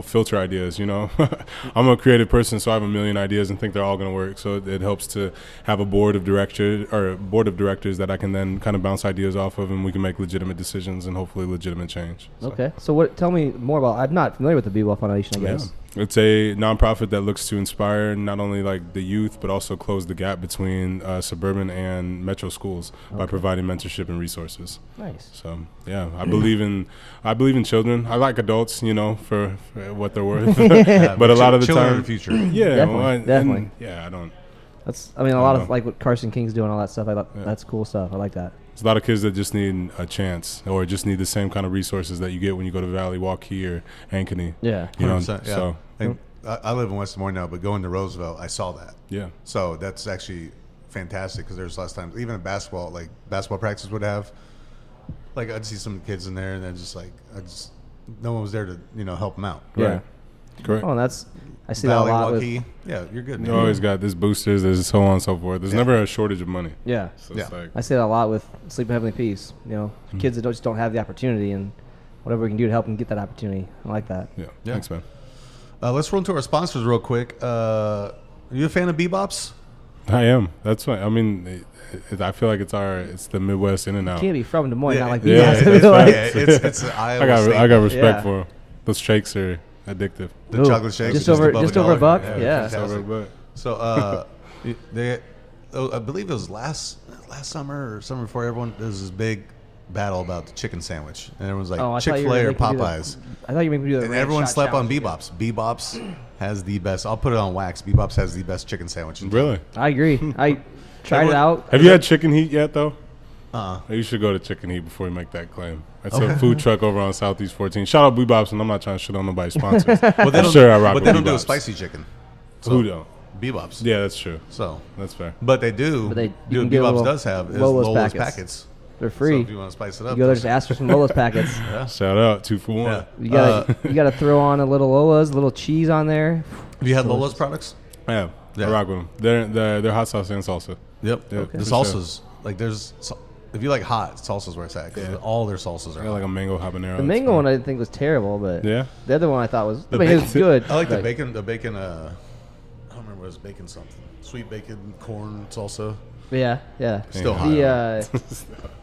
filter ideas. I'm a creative person, so I have a million ideas and think they're all going to work. So it helps to have a board of directors that I can then kind of bounce ideas off of, and we can make legitimate decisions and hopefully legitimate change. So. Okay. So tell me more about. I'm not familiar with the B.Well Foundation, I guess. Yeah. It's a nonprofit that looks to inspire not only like the youth, but also close the gap between suburban and metro schools by providing mentorship and resources. Nice. So yeah, I believe in children. I like adults, for what they're worth. But a lot of the children time, in the future. Yeah, Definitely. I don't. That's. I mean, a lot of like what Carson King's doing, all that stuff. That's cool stuff. I like that. There's a lot of kids that just need a chance, or just need the same kind of resources that you get when you go to Valley, Waukee, or Ankeny. Yeah. 100%, yeah. So I live in West Des Moines now, but going to Roosevelt, I saw that. yeah. So that's actually fantastic because there's less times, even at basketball practice would have, like I'd see some kids in there and then no one was there to, help them out. Yeah. Right. Correct. Oh, and I see Valley, that a lot Waukee, with. yeah, you're good. You always got this boosters, there's so on and so forth. There's never a shortage of money. Yeah. So it's like, I see that a lot with Sleep in Heavenly Peace. Kids that just don't have the opportunity, and whatever we can do to help them get that opportunity. I like that. yeah. Thanks, man. Let's run to our sponsors real quick. Are you a fan of BBops? I am. That's why. I mean, I feel like it's the Midwest in and out. You can't be from Des Moines, not like Yeah, B.Bops. It's an I Iowa got respect Yeah. for them. Those shakes are addictive. The chocolate shakes. Just are over above a buck. $1. Yeah. Fantastic. So I believe it was last summer or summer before, everyone there was this big battle about the chicken sandwich, and everyone's like I thought you were Chick-fil-A or making me do Popeyes, I thought you made me do the and ranch everyone shot slept on challenge. BBops has the best. I'll put it on wax. BBops has the best chicken sandwich. in town. Really? I agree. I tried it out. Have you had chicken heat yet, though? Uh-uh. You should go to Chicken Heat before you make that claim. It's a food truck over on Southeast 14. Shout out BBops, and I'm not trying to shit on nobody's sponsors. But they I'm don't, sure I rock but with they don't do a BBops. spicy chicken. Who don't? BBops. Yeah, that's true. So, That's fair. but they do. But they- you do can get BBops little does have is Lola's Lola's packets. packets. They're So free. if you want to spice it up, You go there, just ask for some Lola's packets. Shout out 2 for 1. Yeah. You gotta throw on a little Lola's, a little cheese on there. Have you had Lola's products? Yeah, Yeah. I rock with them. They're hot sauce and salsa. Yep. Yeah, The for sure. salsas, like if you like hot, salsa's where it's at because all their salsas are I got like a mango habanero. The mango one I didn't think was terrible, but Yeah? the other one I thought was. The I mean, it was bacon- good. I like the but- bacon. The bacon. I don't remember what it was. Bacon something. Sweet bacon corn salsa. Yeah. Still hot.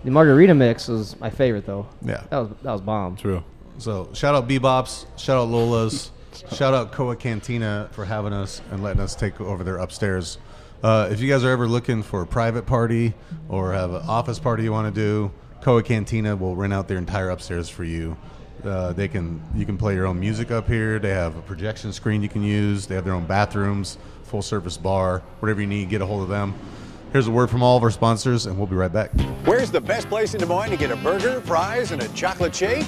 The margarita mix was my favorite though. Yeah. That was bomb. True. So shout out BBops. Shout out Lola's. Shout out Coa Cantina for having us and letting us take over their upstairs. If you guys are ever looking for a private party or have an office party you want to do, Coa Cantina will rent out their entire upstairs for you. You can play your own music up here. They have a projection screen you can use. They have their own bathrooms, full service bar, whatever you need, get a hold of them. Here's a word from all of our sponsors, and we'll be right back. Where's the best place in Des Moines to get a burger, fries, and a chocolate shake?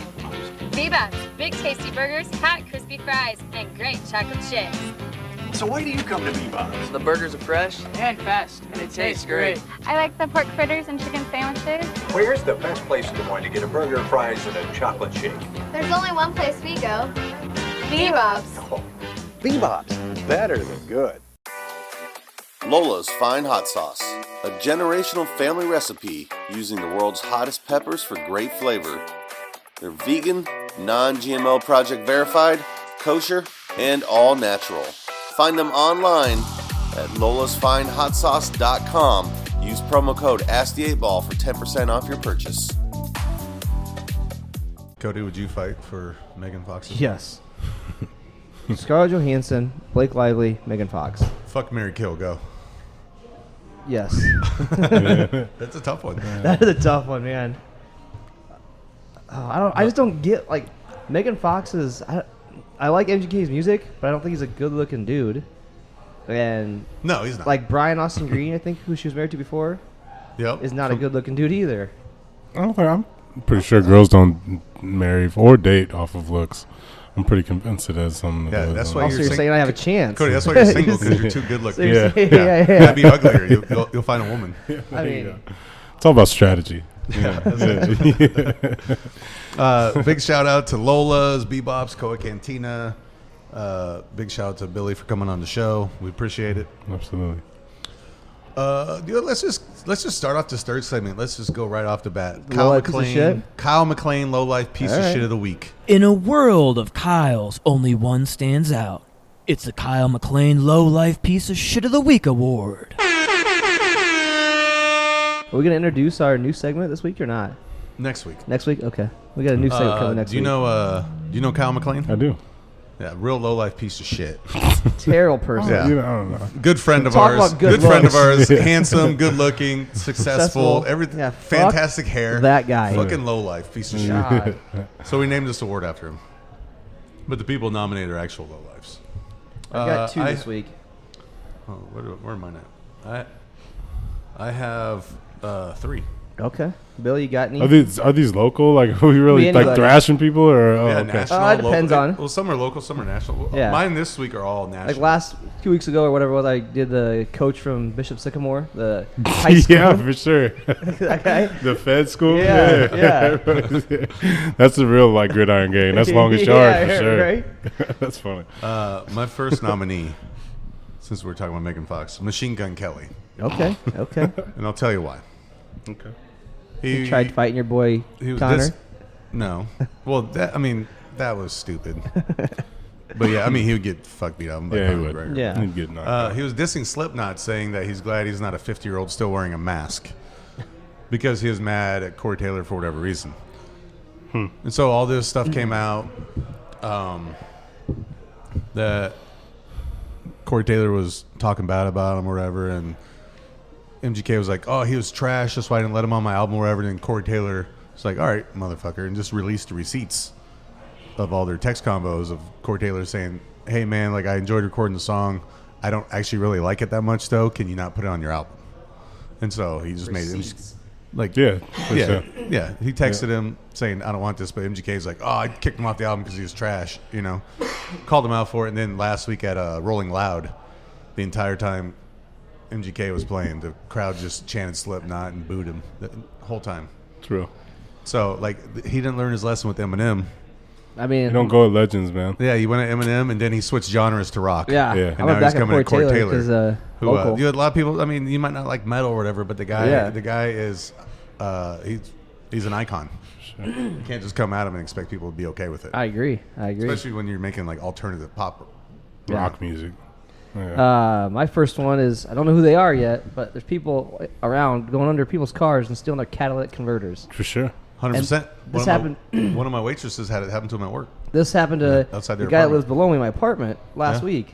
BBops, big tasty burgers, hot crispy fries, and great chocolate shakes. So why do you come to BBops? The burgers are fresh and fast, and it tastes great. I like the pork fritters and chicken sandwiches. Where's the best place in Des Moines to get a burger, fries, and a chocolate shake? There's only one place we go. BBops. Oh, BBops, better than good. Lola's Fine Hot Sauce, a generational family recipe using the world's hottest peppers for great flavor. They're vegan, non-GMO project verified, kosher, and all natural. Find them online at lolasfinehotsauce.com Use promo code AskThe8Ball for 10% off your purchase. Cody, would you fight for Megan Fox? Yes. Scarlett Johansson, Blake Lively, Megan Fox. Fuck, marry, kill, go. Yes. That's a tough one. That is a tough one, man. I just don't get, like, Megan Fox is. I like MGK's music, but I don't think he's a good-looking dude. And no, he's not. Like Brian Austin Green, I think, who she was married to before. Yep. Is not a good-looking dude either. I'm pretty sure girls don't marry or date off of looks. I'm pretty convinced it has something. Yeah, that's why you're saying I have a chance. Cody, that's why you're single, because you're too good looking. Yeah. That'd be uglier. You'll find a woman. I mean, it's all about strategy. Yeah. Big shout out to Lola's, BBops, Coa Cantina. Big shout out to Billy for coming on the show. We appreciate it. Absolutely. Dude, let's just start off this third segment. Let's just go right off the bat. Low life piece of shit? Kyle McLean, low life piece of shit of the week. In a world of Kyles, only one stands out. It's the Kyle McLean Low Life Piece of Shit of the Week Award. Are we going to introduce our new segment this week or not? Next week. Next week? Okay. We got a new segment coming next week. Do you know Kyle McLean? I do. Yeah, real low life piece of shit. Terrible person. Yeah. I don't know. Good friend of Talk ours. about good Friend of looks. ours. Handsome, good looking, successful, everything. Yeah, fantastic hair. that guy. Fucking low life piece of God. shit. So we named this award after him. But the people nominated are actual low lives. I got two this week. Oh, where am I at? I have 3. Okay. Bill, you got any? Are these local? Like, are we really like thrashing people or? Yeah, okay. national. It depends local. on. Well, some are local, some are national. Yeah. Mine this week are all national. Like 2 weeks ago or whatever it was, I did the coach from Bishop Sycamore, the high school. Yeah, for sure. That guy? The Fed school? Yeah. That's the real, like, gridiron game. That's longest yard, for sure. Right? That's funny. My first nominee, since we're talking about Megan Fox, Machine Gun Kelly. Okay. And I'll tell you why. Okay. He tried fighting your boy Connor? No. Well, that was stupid. But yeah, he would get beat up. Yeah, he would. McGregor. Yeah. He'd get knocked out. He was dissing Slipknot, saying that he's glad he's not a 50-year-old still wearing a mask because he was mad at Corey Taylor for whatever reason. And so all this stuff came out that Corey Taylor was talking bad about him or whatever, and MGK was like, oh, he was trash, that's why I didn't let him on my album or whatever. And Corey Taylor was like, all right, motherfucker, and just released the receipts of all their text combos of Corey Taylor saying, hey, man, like, I enjoyed recording the song. I don't actually really like it that much, though. Can you not put it on your album? And so he just made it. Like, Sure. yeah. He texted him saying, I don't want this, but MGK's like, oh, I kicked him off the album because he was trash, Called him out for it. And then last week at Rolling Loud, the entire time MGK was playing, the crowd just chanted Slipknot and booed him the whole time. True. So, like, he didn't learn his lesson with Eminem. You don't go with legends, man. Yeah, he went at Eminem, and then he switched genres to rock. Yeah. And now he's coming at Corey Taylor. Who, local. you had a lot of people, you might not like metal or whatever, but the guy is, he's an icon. Sure. You can't just come at him and expect people to be okay with it. I agree. Especially when you're making, like, alternative pop. Rock music. Yeah. My first one is, I don't know who they are yet, but there's people around going under people's cars and stealing their catalytic converters. For sure. 100%. This happened. One of my waitresses had it happen to him at work. This happened to outside the their guy that apartment. lives below me in my apartment last week.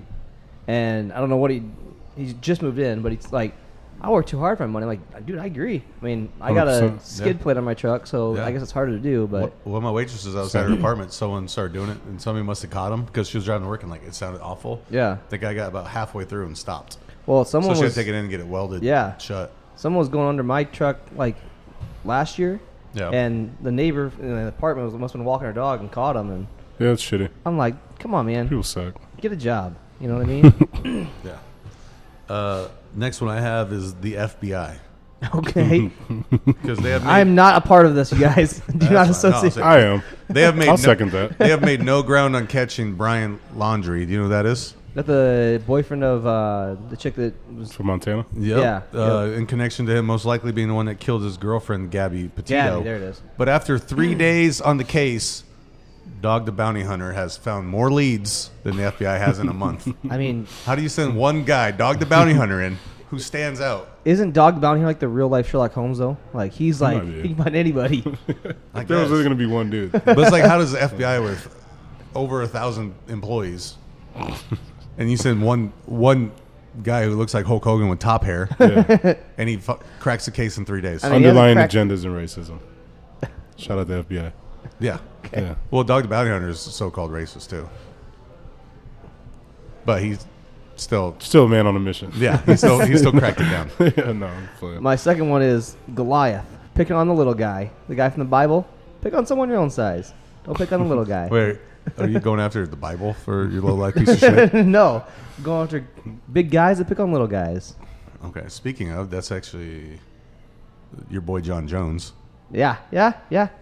And I don't know what he's just moved in, but he's like, I work too hard for my money. I'm like, dude, I agree. I got a skid plate on my truck, so I guess it's harder to do. But one of my waitresses outside her apartment, someone started doing it, and somebody must have caught him because she was driving to work, and like it sounded awful. Yeah. The guy got about halfway through and stopped. Well, someone so she had was to take it in and get it welded. Shut. Someone was going under my truck like last year. Yeah. And the neighbor in the apartment must have been walking her dog and caught him. And yeah, that's shitty. I'm like, come on, man. People suck. Get a job. You know what I mean? Yeah. Next one I have is the FBI. Okay. Because they have. I am not a part of this, you guys. Do not associate. I am. They have made. I'll second that. They have made no ground on catching Brian Laundrie. Do you know who that is? That the boyfriend of the chick that was from Montana. Yep. Yeah. In connection to him, most likely being the one that killed his girlfriend, Gabby Petito. Gabby, there it is. But after 3 days on the case, Dog the Bounty Hunter has found more leads than the FBI has in a month. I mean, how do you send one guy, Dog the Bounty Hunter, in who stands out Isn't Dog the Bounty Hunter like the real life Sherlock Holmes though? Like he's He like might be. he can find anybody. There was only going to be one dude. But it's like, how does the FBI with over 1,000 employees, and you send one guy who looks like Hulk Hogan with top hair, and he cracks the case in 3 days? I mean, Underlying agendas and racism. Shout out to FBI. Yeah. Okay. Yeah. Well, Dog the Bounty Hunter is so-called racist too, but he's still a man on a mission. Yeah, he still cracked it down. Yeah, no, I'm playing. My second one is Goliath. Picking on the little guy. The guy from the Bible. Pick on someone your own size. Don't pick on the little guy. Wait, are you going after the Bible for your low life piece of shit? No. Going after big guys that pick on little guys. Okay, speaking of, that's actually your boy Jon Jones. Yeah.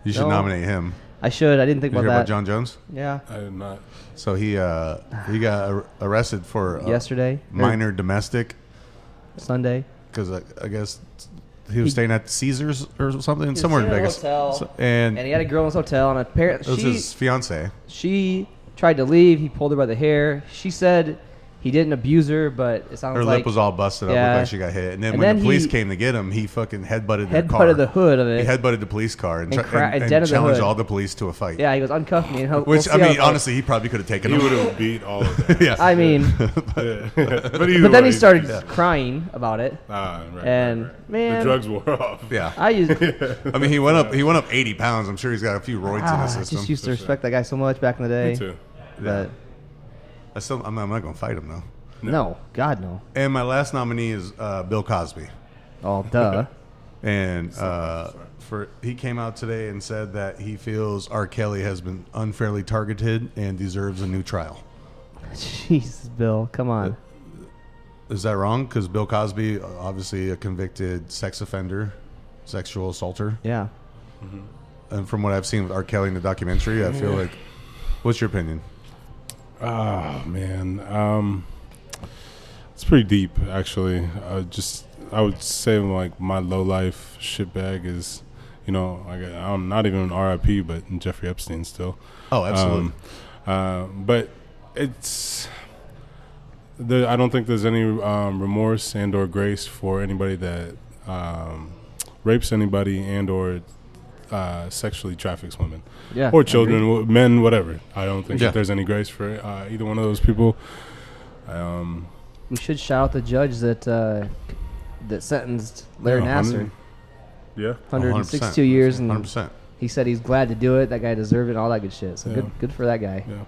You should nominate him. I should. I didn't think You about hear that. about Jon Jones? Yeah. I did not. So he got arrested for yesterday, minor domestic Sunday, because I guess he was staying at Caesars or something somewhere in at a Vegas. hotel, and he had a girl in his hotel, and apparently it was his fiance. She tried to leave. He pulled her by the hair. She said he didn't abuse her, but it sounds Her like lip was all busted up, looked like she got hit. And then when the police came to get him, he fucking headbutted their car. Headbutted the hood of it. He headbutted the police car and dented the challenged hood. all the police to a fight. Yeah, he goes, uncuff me. And Which, I mean, honestly, he probably could have taken him. He would have beat all of them. Yeah. I mean, but then he started crying about it. Right, and man, the drugs wore off. Yeah. I mean, he went up 80 pounds. I'm sure he's got a few roids in his I system. just used to respect that guy so much back in the day. Me too. But I'm not going to fight him though. No, God no. And my last nominee is Bill Cosby. Oh, duh. And he came out today and said that he feels R. Kelly has been unfairly targeted and deserves a new trial. Jesus, Bill, come on. Is that wrong? Because Bill Cosby, obviously a convicted sex offender, sexual assaulter. Yeah. Mm-hmm. And from what I've seen with R. Kelly in the documentary, I feel like. What's your opinion? Oh man, it's pretty deep actually. I would say like my low life shitbag is, I'm not even RIP, but Jeffrey Epstein still. Oh, absolutely. But it's I don't think there's any remorse and or grace for anybody that rapes anybody and or sexually traffics women, or children, men, whatever. I don't think that there's any grace for either one of those people. We should shout out the judge that sentenced Larry Nassar. 162 years, and 100%. He said he's glad to do it. That guy deserved it, and all that good shit. So good for that guy. Yeah.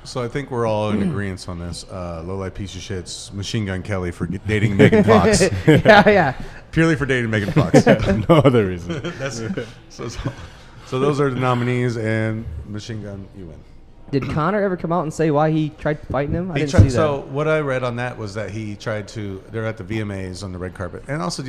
So I think we're all in agreement on this. Low-life piece of shit's Machine Gun Kelly for dating Megan Fox. Yeah. Purely for dating Megan Fox. No other reason. So those are the nominees, and Machine Gun, you win. Did Connor ever come out and say why he tried fighting him? I didn't see that. So what I read on that was that he tried to. They're at the VMAs on the red carpet, and also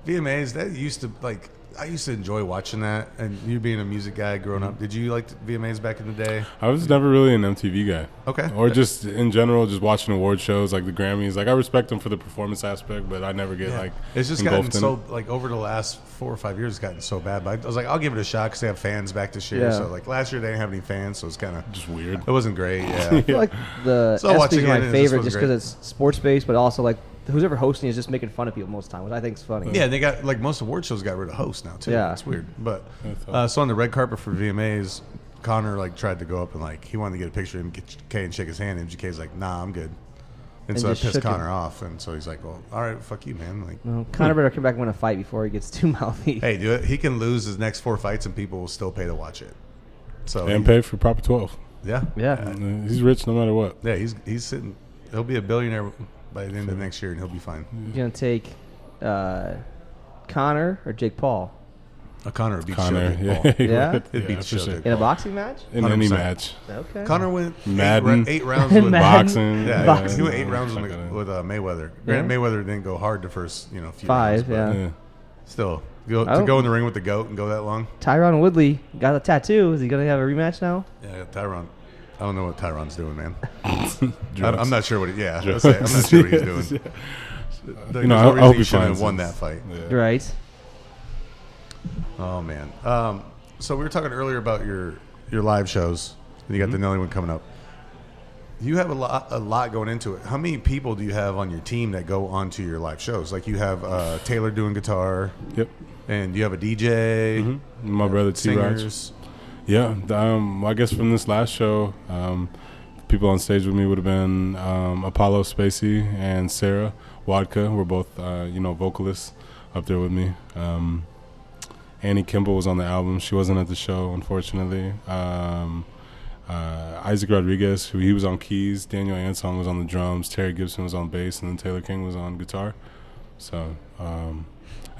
VMAs. That used to like. I used to enjoy watching that, and you being a music guy growing up, did you like VMAs back in the day? I was never really an MTV guy. Okay. Or just in general, just watching award shows like the Grammys. Like I respect them for the performance aspect, but I never get like. It's just gotten so it. like over the last 4 or 5 years, it's gotten so bad. But I was like, I'll give it a shot because they have fans back this year. Yeah. So like last year they didn't have any fans, so it's kind of just weird. It wasn't great. Yeah. I feel like the So watching ESPYs are my it, it favorite just just because it's sports based, but also like who's ever hosting is just making fun of people most of the time, which I think is funny. Yeah, they got like most award shows got rid of hosts now too. Yeah. It's weird. But so on the red carpet for VMAs, Connor like tried to go up and like he wanted to get a picture of him, get Kay and shake his hand, and MGK's like, nah, I'm good. And so I just pissed shook Connor him. off, and so he's like, well, all right, fuck you, man. Like, Well, Connor better come back and win a fight before he gets too mouthy. hey, do it. He can lose his next 4 fights, and people will still pay to watch it. So And pay for Proper 12. Yeah. He's rich no matter what. Yeah, he's sitting. He'll be a billionaire by the end of next year, and he'll be fine. You're gonna take Connor or Jake Paul? Connor would beat Connor, Jake Paul. Yeah? It'd beat for sure. Jake In a Paul. boxing match? In any 100%. match. Okay. Connor went Madden. 8 rounds with boxing. Yeah, Boxing. he went 8 rounds Fuck with it. Mayweather. Yeah. Granted, Mayweather didn't go hard the first few 5, rounds, but yeah. still to go in the ring with the GOAT and go that long. Tyron Woodley got a tattoo. Is he gonna have a rematch now? Yeah, Tyron. I don't know what Tyron's doing, man. Drugs. I'm not sure what. I'm not Drugs. sure what he's doing. There's no I reason hope he he shouldn't finds have won it. that fight. Yeah. Right. Oh man. So we were talking earlier about your live shows. And you got the Nelly one coming up. You have a lot going into it. How many people do you have on your team that go onto your live shows? Like you have Taylor doing guitar. Yep. And you have a DJ. Mm-hmm. My brother T-Raj. Yeah. I guess from this last show, people on stage with me would have been Apollo Spacey and Sarah Wadka. We're both, vocalists up there with me. Annie Kimball was on the album. She wasn't at the show, unfortunately. Isaac Rodriguez, he was on keys. Daniel Ansong was on the drums. Terry Gibson was on bass, and then Taylor King was on guitar. So, and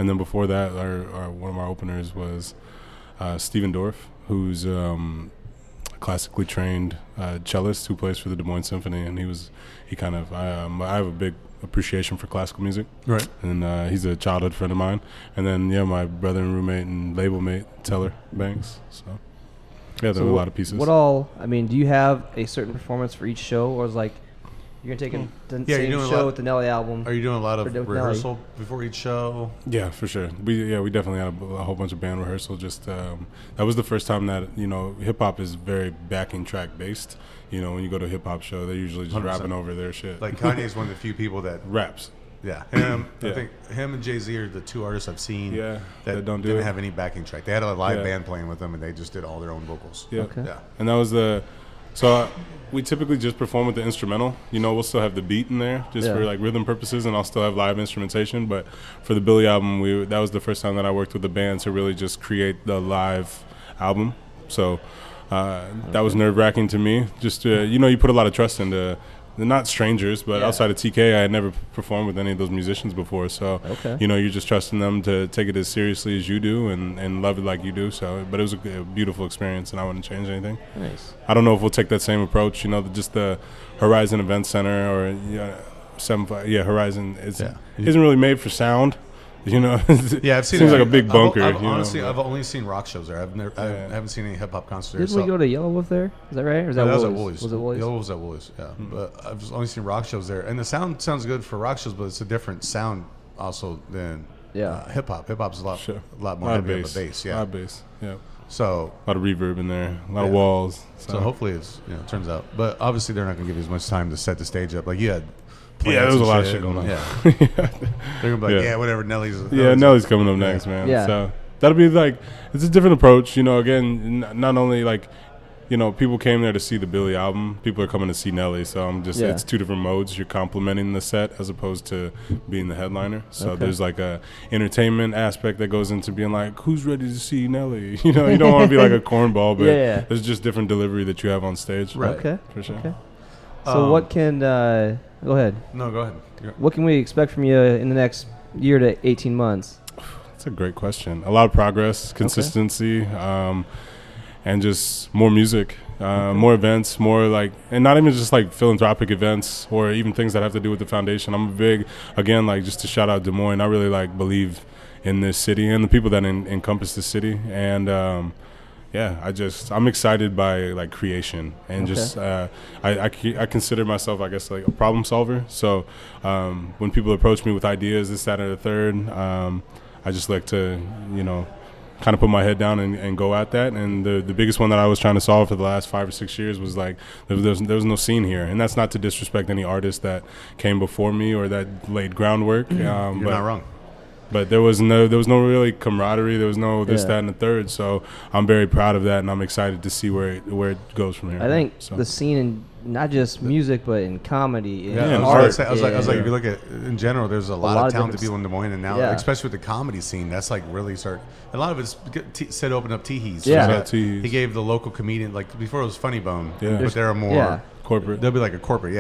then before that, one of our openers was Steven Dorff, who's a classically trained cellist who plays for the Des Moines Symphony, and I have a big appreciation for classical music. Right. And he's a childhood friend of mine. And then, my brother and roommate and label mate, Teller Banks. So, yeah, there were a lot of pieces. Do you have a certain performance for each show, or is like you're going to take the same show with the Nelly album? Are you doing a lot of rehearsal before each show? Yeah, for sure. We definitely had a whole bunch of band rehearsal. Just that was the first time that, hip hop is very backing track based. When you go to a hip hop show, they're usually just 100%. Rapping over their shit. Like Kanye's one of the few people that raps. Yeah, I think him and Jay-Z are the two artists I've seen that didn't have any backing track. They had a live band playing with them, and they just did all their own vocals. Yeah, okay. Yeah. And that was so we typically just perform with the instrumental. We'll still have the beat in there just for like rhythm purposes, and I'll still have live instrumentation. But for the Billy album, that was the first time that I worked with the band to really just create the live album. So that was nerve-wracking to me. Just you put a lot of trust into. They're not strangers, but outside of TK, I had never performed with any of those musicians before. So, you're just trusting them to take it as seriously as you do and love it like you do. So, but it was a beautiful experience, and I wouldn't change anything. Nice. I don't know if we'll take that same approach. Just the Horizon Event Center or Horizon isn't really made for sound. I've seen. Seems like a big bunker. I've only seen rock shows there. I haven't seen any hip hop concerts. Didn't we go to Yellow Wolf there? Is that right? Or is that was at Woolies? Was it Woolies? Yellow Wolf was at Woolies. Yeah, but I've only seen rock shows there, and the sound sounds good for rock shows, but it's a different sound also than hip hop. Hip hop's a lot more heavy on the bass. Yeah, a lot of bass. Yeah. So a lot of reverb in there, a lot of walls. So hopefully it turns out. But obviously they're not going to give you as much time to set the stage up. Like you had. Yeah, there was a lot of shit going on. Yeah. They're going to be like, whatever, Nelly's coming up next, man. Yeah. So that'll be like, it's a different approach. Again, not only like, people came there to see the Billy album. People are coming to see Nelly. So it's two different modes. You're complimenting the set as opposed to being the headliner. So there's like a entertainment aspect that goes into being like, who's ready to see Nelly? You don't want to be like a cornball, but there's just different delivery that you have on stage. Right. Okay. For sure. Okay. So what can... Go ahead. No, go ahead. What can we expect from you in the next year to 18 months? That's a great question. A lot of progress, consistency, and just more music, more events, more like, and not even just like philanthropic events or even things that have to do with the foundation. I'm a big, again, like just to shout out Des Moines, I really believe in this city and the people that encompass this city. And I'm excited by like creation and just I consider myself, I guess, like a problem solver. So when people approach me with ideas, this, that, or the third, I just like to kind of put my head down and go at that. And the biggest one that I was trying to solve for the last 5 or 6 years was like there was no scene here, and that's not to disrespect any artist that came before me or that laid groundwork. You're not wrong. But there was no really camaraderie. There was no this, that, and the third. So I'm very proud of that, and I'm excited to see where it goes from here. I think the scene in not just music, but in comedy, art. I was like, if you look at in general, there's a lot of talented people in Des Moines, and now, especially with the comedy scene, that's like really a lot of it's said open up teehees. Yeah, he gave the local comedian, like before it was Funny Bone, but they're more corporate. They'll be like a corporate,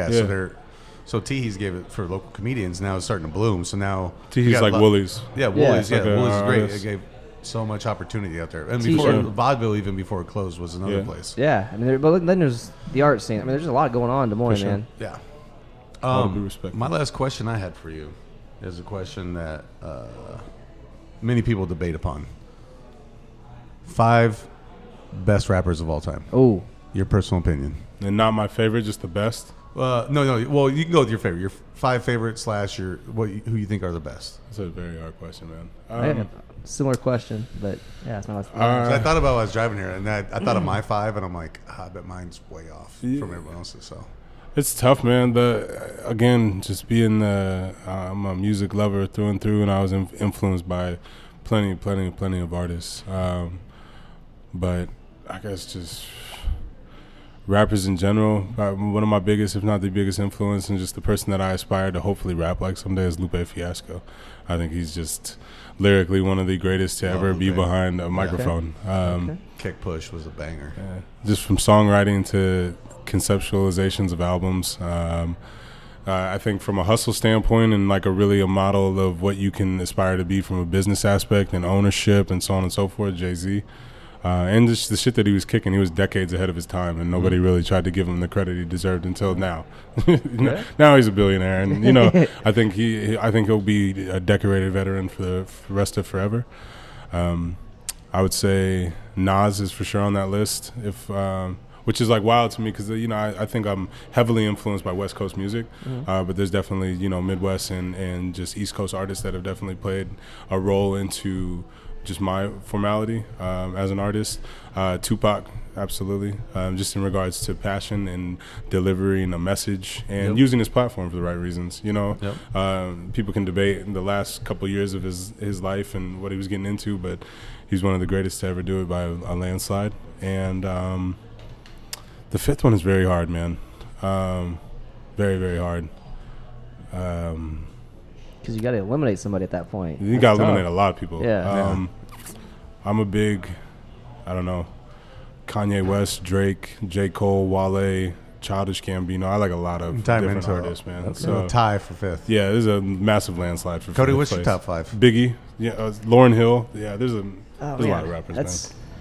So Teehees gave it for local comedians. Now it's starting to bloom. So now Teehees like Woolies. Yeah, Woolies. Yeah, Woolies is great. It gave so much opportunity out there. And before Vaudeville, even before it closed, was another place. Yeah, I mean, but then there's the art scene. I mean, there's a lot going on in Des Moines, man. Yeah. My last question I had for you is a question that many people debate upon. 5 best rappers of all time. Oh, your personal opinion. And not my favorite, just the best. No. Well, you can go with your favorite. Your 5 favorites / who you think are the best. That's a very hard question, man. I have a similar question, but it's not. I thought about it while I was driving here, and I thought of my 5, and I'm like, I bet mine's way off from everyone else's. So It's tough, man. Again, just being I'm a music lover through and through, and I was influenced by plenty of artists. But I guess just rappers in general. One of my biggest, if not the biggest influence, and just the person that I aspire to hopefully rap like someday is Lupe Fiasco. I think he's just lyrically one of the greatest to ever be behind a microphone. Kick Push was a banger. Yeah. Just from songwriting to conceptualizations of albums. I think from a hustle standpoint and like a model of what you can aspire to be from a business aspect and ownership and so on and so forth, Jay-Z. And just the shit that he was kicking, he was decades ahead of his time, and nobody really tried to give him the credit he deserved until now. Now he's a billionaire, and I think he'll be a decorated veteran for the rest of forever. I would say Nas is for sure on that list, which is like wild to me because I think I'm heavily influenced by West Coast music, but there's definitely Midwest and just East Coast artists that have definitely played a role into just my formality as an artist. Tupac, absolutely, just in regards to passion and delivering a message and using his platform for the right reasons. People can debate the last couple of years of his life and what he was getting into, but he's one of the greatest to ever do it by a landslide. And the fifth one is very hard, man. Very, very hard. Because you got to eliminate somebody at that point. You got to eliminate a lot of people. Yeah. I'm a big, Kanye West, Drake, J. Cole, Wale, Childish Gambino. I like a lot of different artists, man. Okay. So tie for fifth. Yeah, there's a massive landslide for Cody, fifth what's place. your top five? Biggie, Lauryn Hill. Yeah, there's a lot of rappers, man.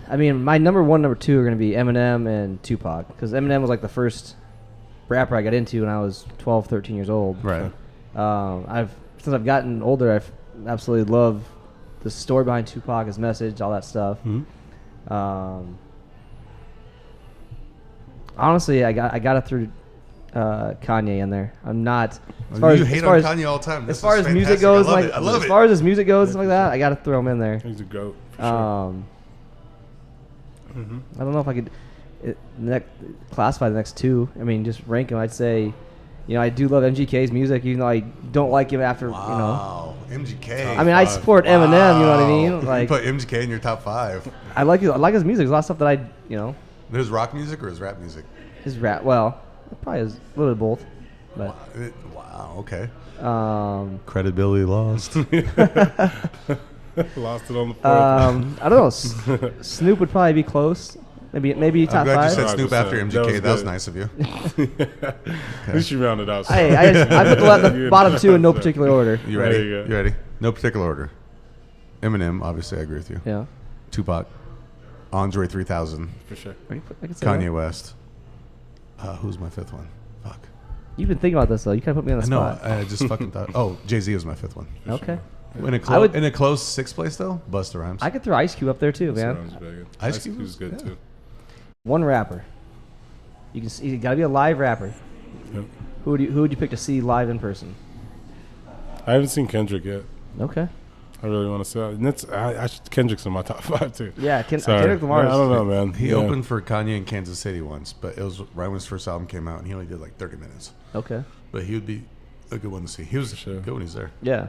I mean, my number one, number two are going to be Eminem and Tupac, because Eminem was like the first rapper I got into when I was 12, 13 years old. Right. Since I've gotten older, I've absolutely loved the story behind Tupac, his message, all that stuff. Honestly, I got it through Kanye in there. I'm not. You hate on Kanye all the time. As far as music goes, as far as his music goes and stuff like that, I got to throw him in there. He's a goat. For sure. I don't know if I could classify the next two. I mean, just rank them. I'd say, I do love MGK's music, even though I don't like him after, MGK. I mean, I support Eminem, you know what I mean? Like, you put MGK in your top five. I like his music. There's a lot of stuff that His rock music or his rap music? His rap, probably a little bit of both. But wow, okay. Credibility lost. Lost it on the fourth. I don't know. Snoop would probably be close. Maybe top I'm glad five. You said Snoop after MGK. That was nice of you. At least you rounded out. I put the bottom two in no particular order. You ready? You ready? No particular order. Eminem, obviously, I agree with you. Yeah. Tupac, Andre 3000, for sure. Kanye West. Who's my fifth one? Fuck. You've been thinking about this though. You kind of put me on the spot. No, I just fucking thought. Oh, Jay-Z was my fifth one. Okay. In a close sixth place though, Busta Rhymes. I could throw Ice Cube up there too, man. Ice Cube was good too. One rapper. You got to be a live rapper. Yep. Who would you pick to see live in person? I haven't seen Kendrick yet. Okay. I really want to see that. And Kendrick's in my top five too. Yeah, Kendrick Lamar. I don't know, man. He opened for Kanye in Kansas City once, but it was right when his first album came out, and he only did like 30 minutes. Okay. But he would be a good one to see. He was good when he's there. Yeah.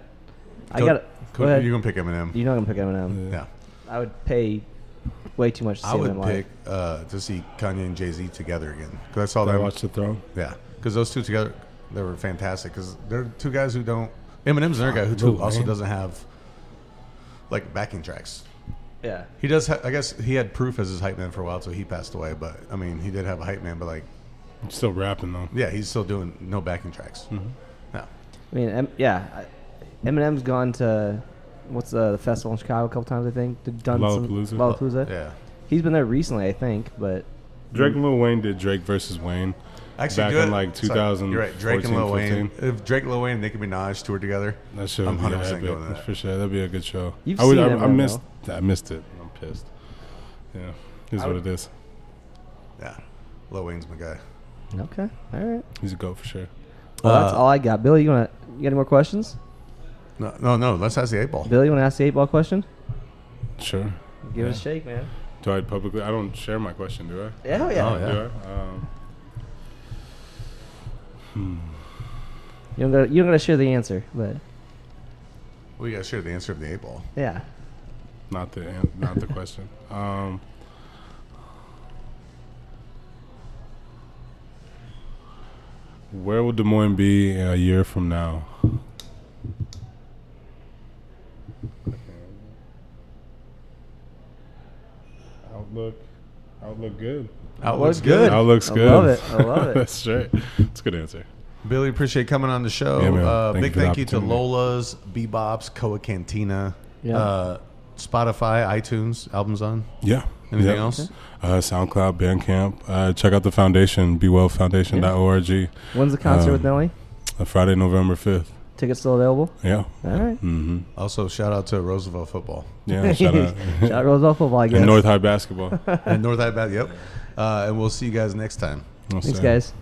Go ahead. You're gonna pick Eminem. You're not gonna pick Eminem. Yeah. I would pay way too much to see Eminem. Eminem I would pick to see Kanye and Jay-Z together again, because I saw them. Watch the Throne. Yeah, because those two together, they were fantastic. Because they're two guys who don't. Eminem's another guy who also doesn't have like backing tracks. Yeah. He does. I guess he had Proof as his hype man for a while, so he passed away. But I mean, he did have a hype man, but like, he's still rapping though. Yeah, he's still doing no backing tracks. Mm-hmm. Yeah. I mean, Eminem's gone to what's the festival in Chicago a couple times, I think. Done Lollapalooza. Yeah. He's been there recently, I think, but Drake and Lil Wayne did Drake versus Wayne. Actually, back in like 2000. You're right. Drake and Lil Wayne. If Drake, Lil Wayne, and Nicki Minaj toured together, that show I'm would be 100% going to that. For sure. That'd be a good show. I missed it. I'm pissed. Yeah, here's what it is. Yeah, Lil Wayne's my guy. Okay, all right. He's a goat for sure. Well, that's all I got. Billy, you got any more questions? No. Let's ask the 8-ball. Billy, you want to ask the 8-ball question? Sure. Give it a shake, man. Do I publicly? I don't share my question, do I? Yeah, yeah. Oh, yeah. Do You don't gotta share the answer, but We gotta share the answer of the 8 ball. yeah. Not the question. Where will Des Moines be a year from now? Outlook good. Outlook's good. Outlook's good. I love it. I love it. That's straight. That's a good answer. Billy, appreciate coming on the show. Yeah, man. Big for the thank you to opportunity. Lola's, BBops, Coa Cantina, Yeah. Spotify, iTunes, albums on. Yeah. Anything else? SoundCloud, Bandcamp. Check out the foundation, B.Well Foundation.org. When's the concert with Nelly? Friday, November 5th. Tickets still available? Yeah. All right. Mm-hmm. Also, shout out to Roosevelt football. Yeah, shout out. Shout out Roosevelt football, I guess. And North High basketball. And North High Bat, yep. And we'll see you guys next time. Thanks, guys.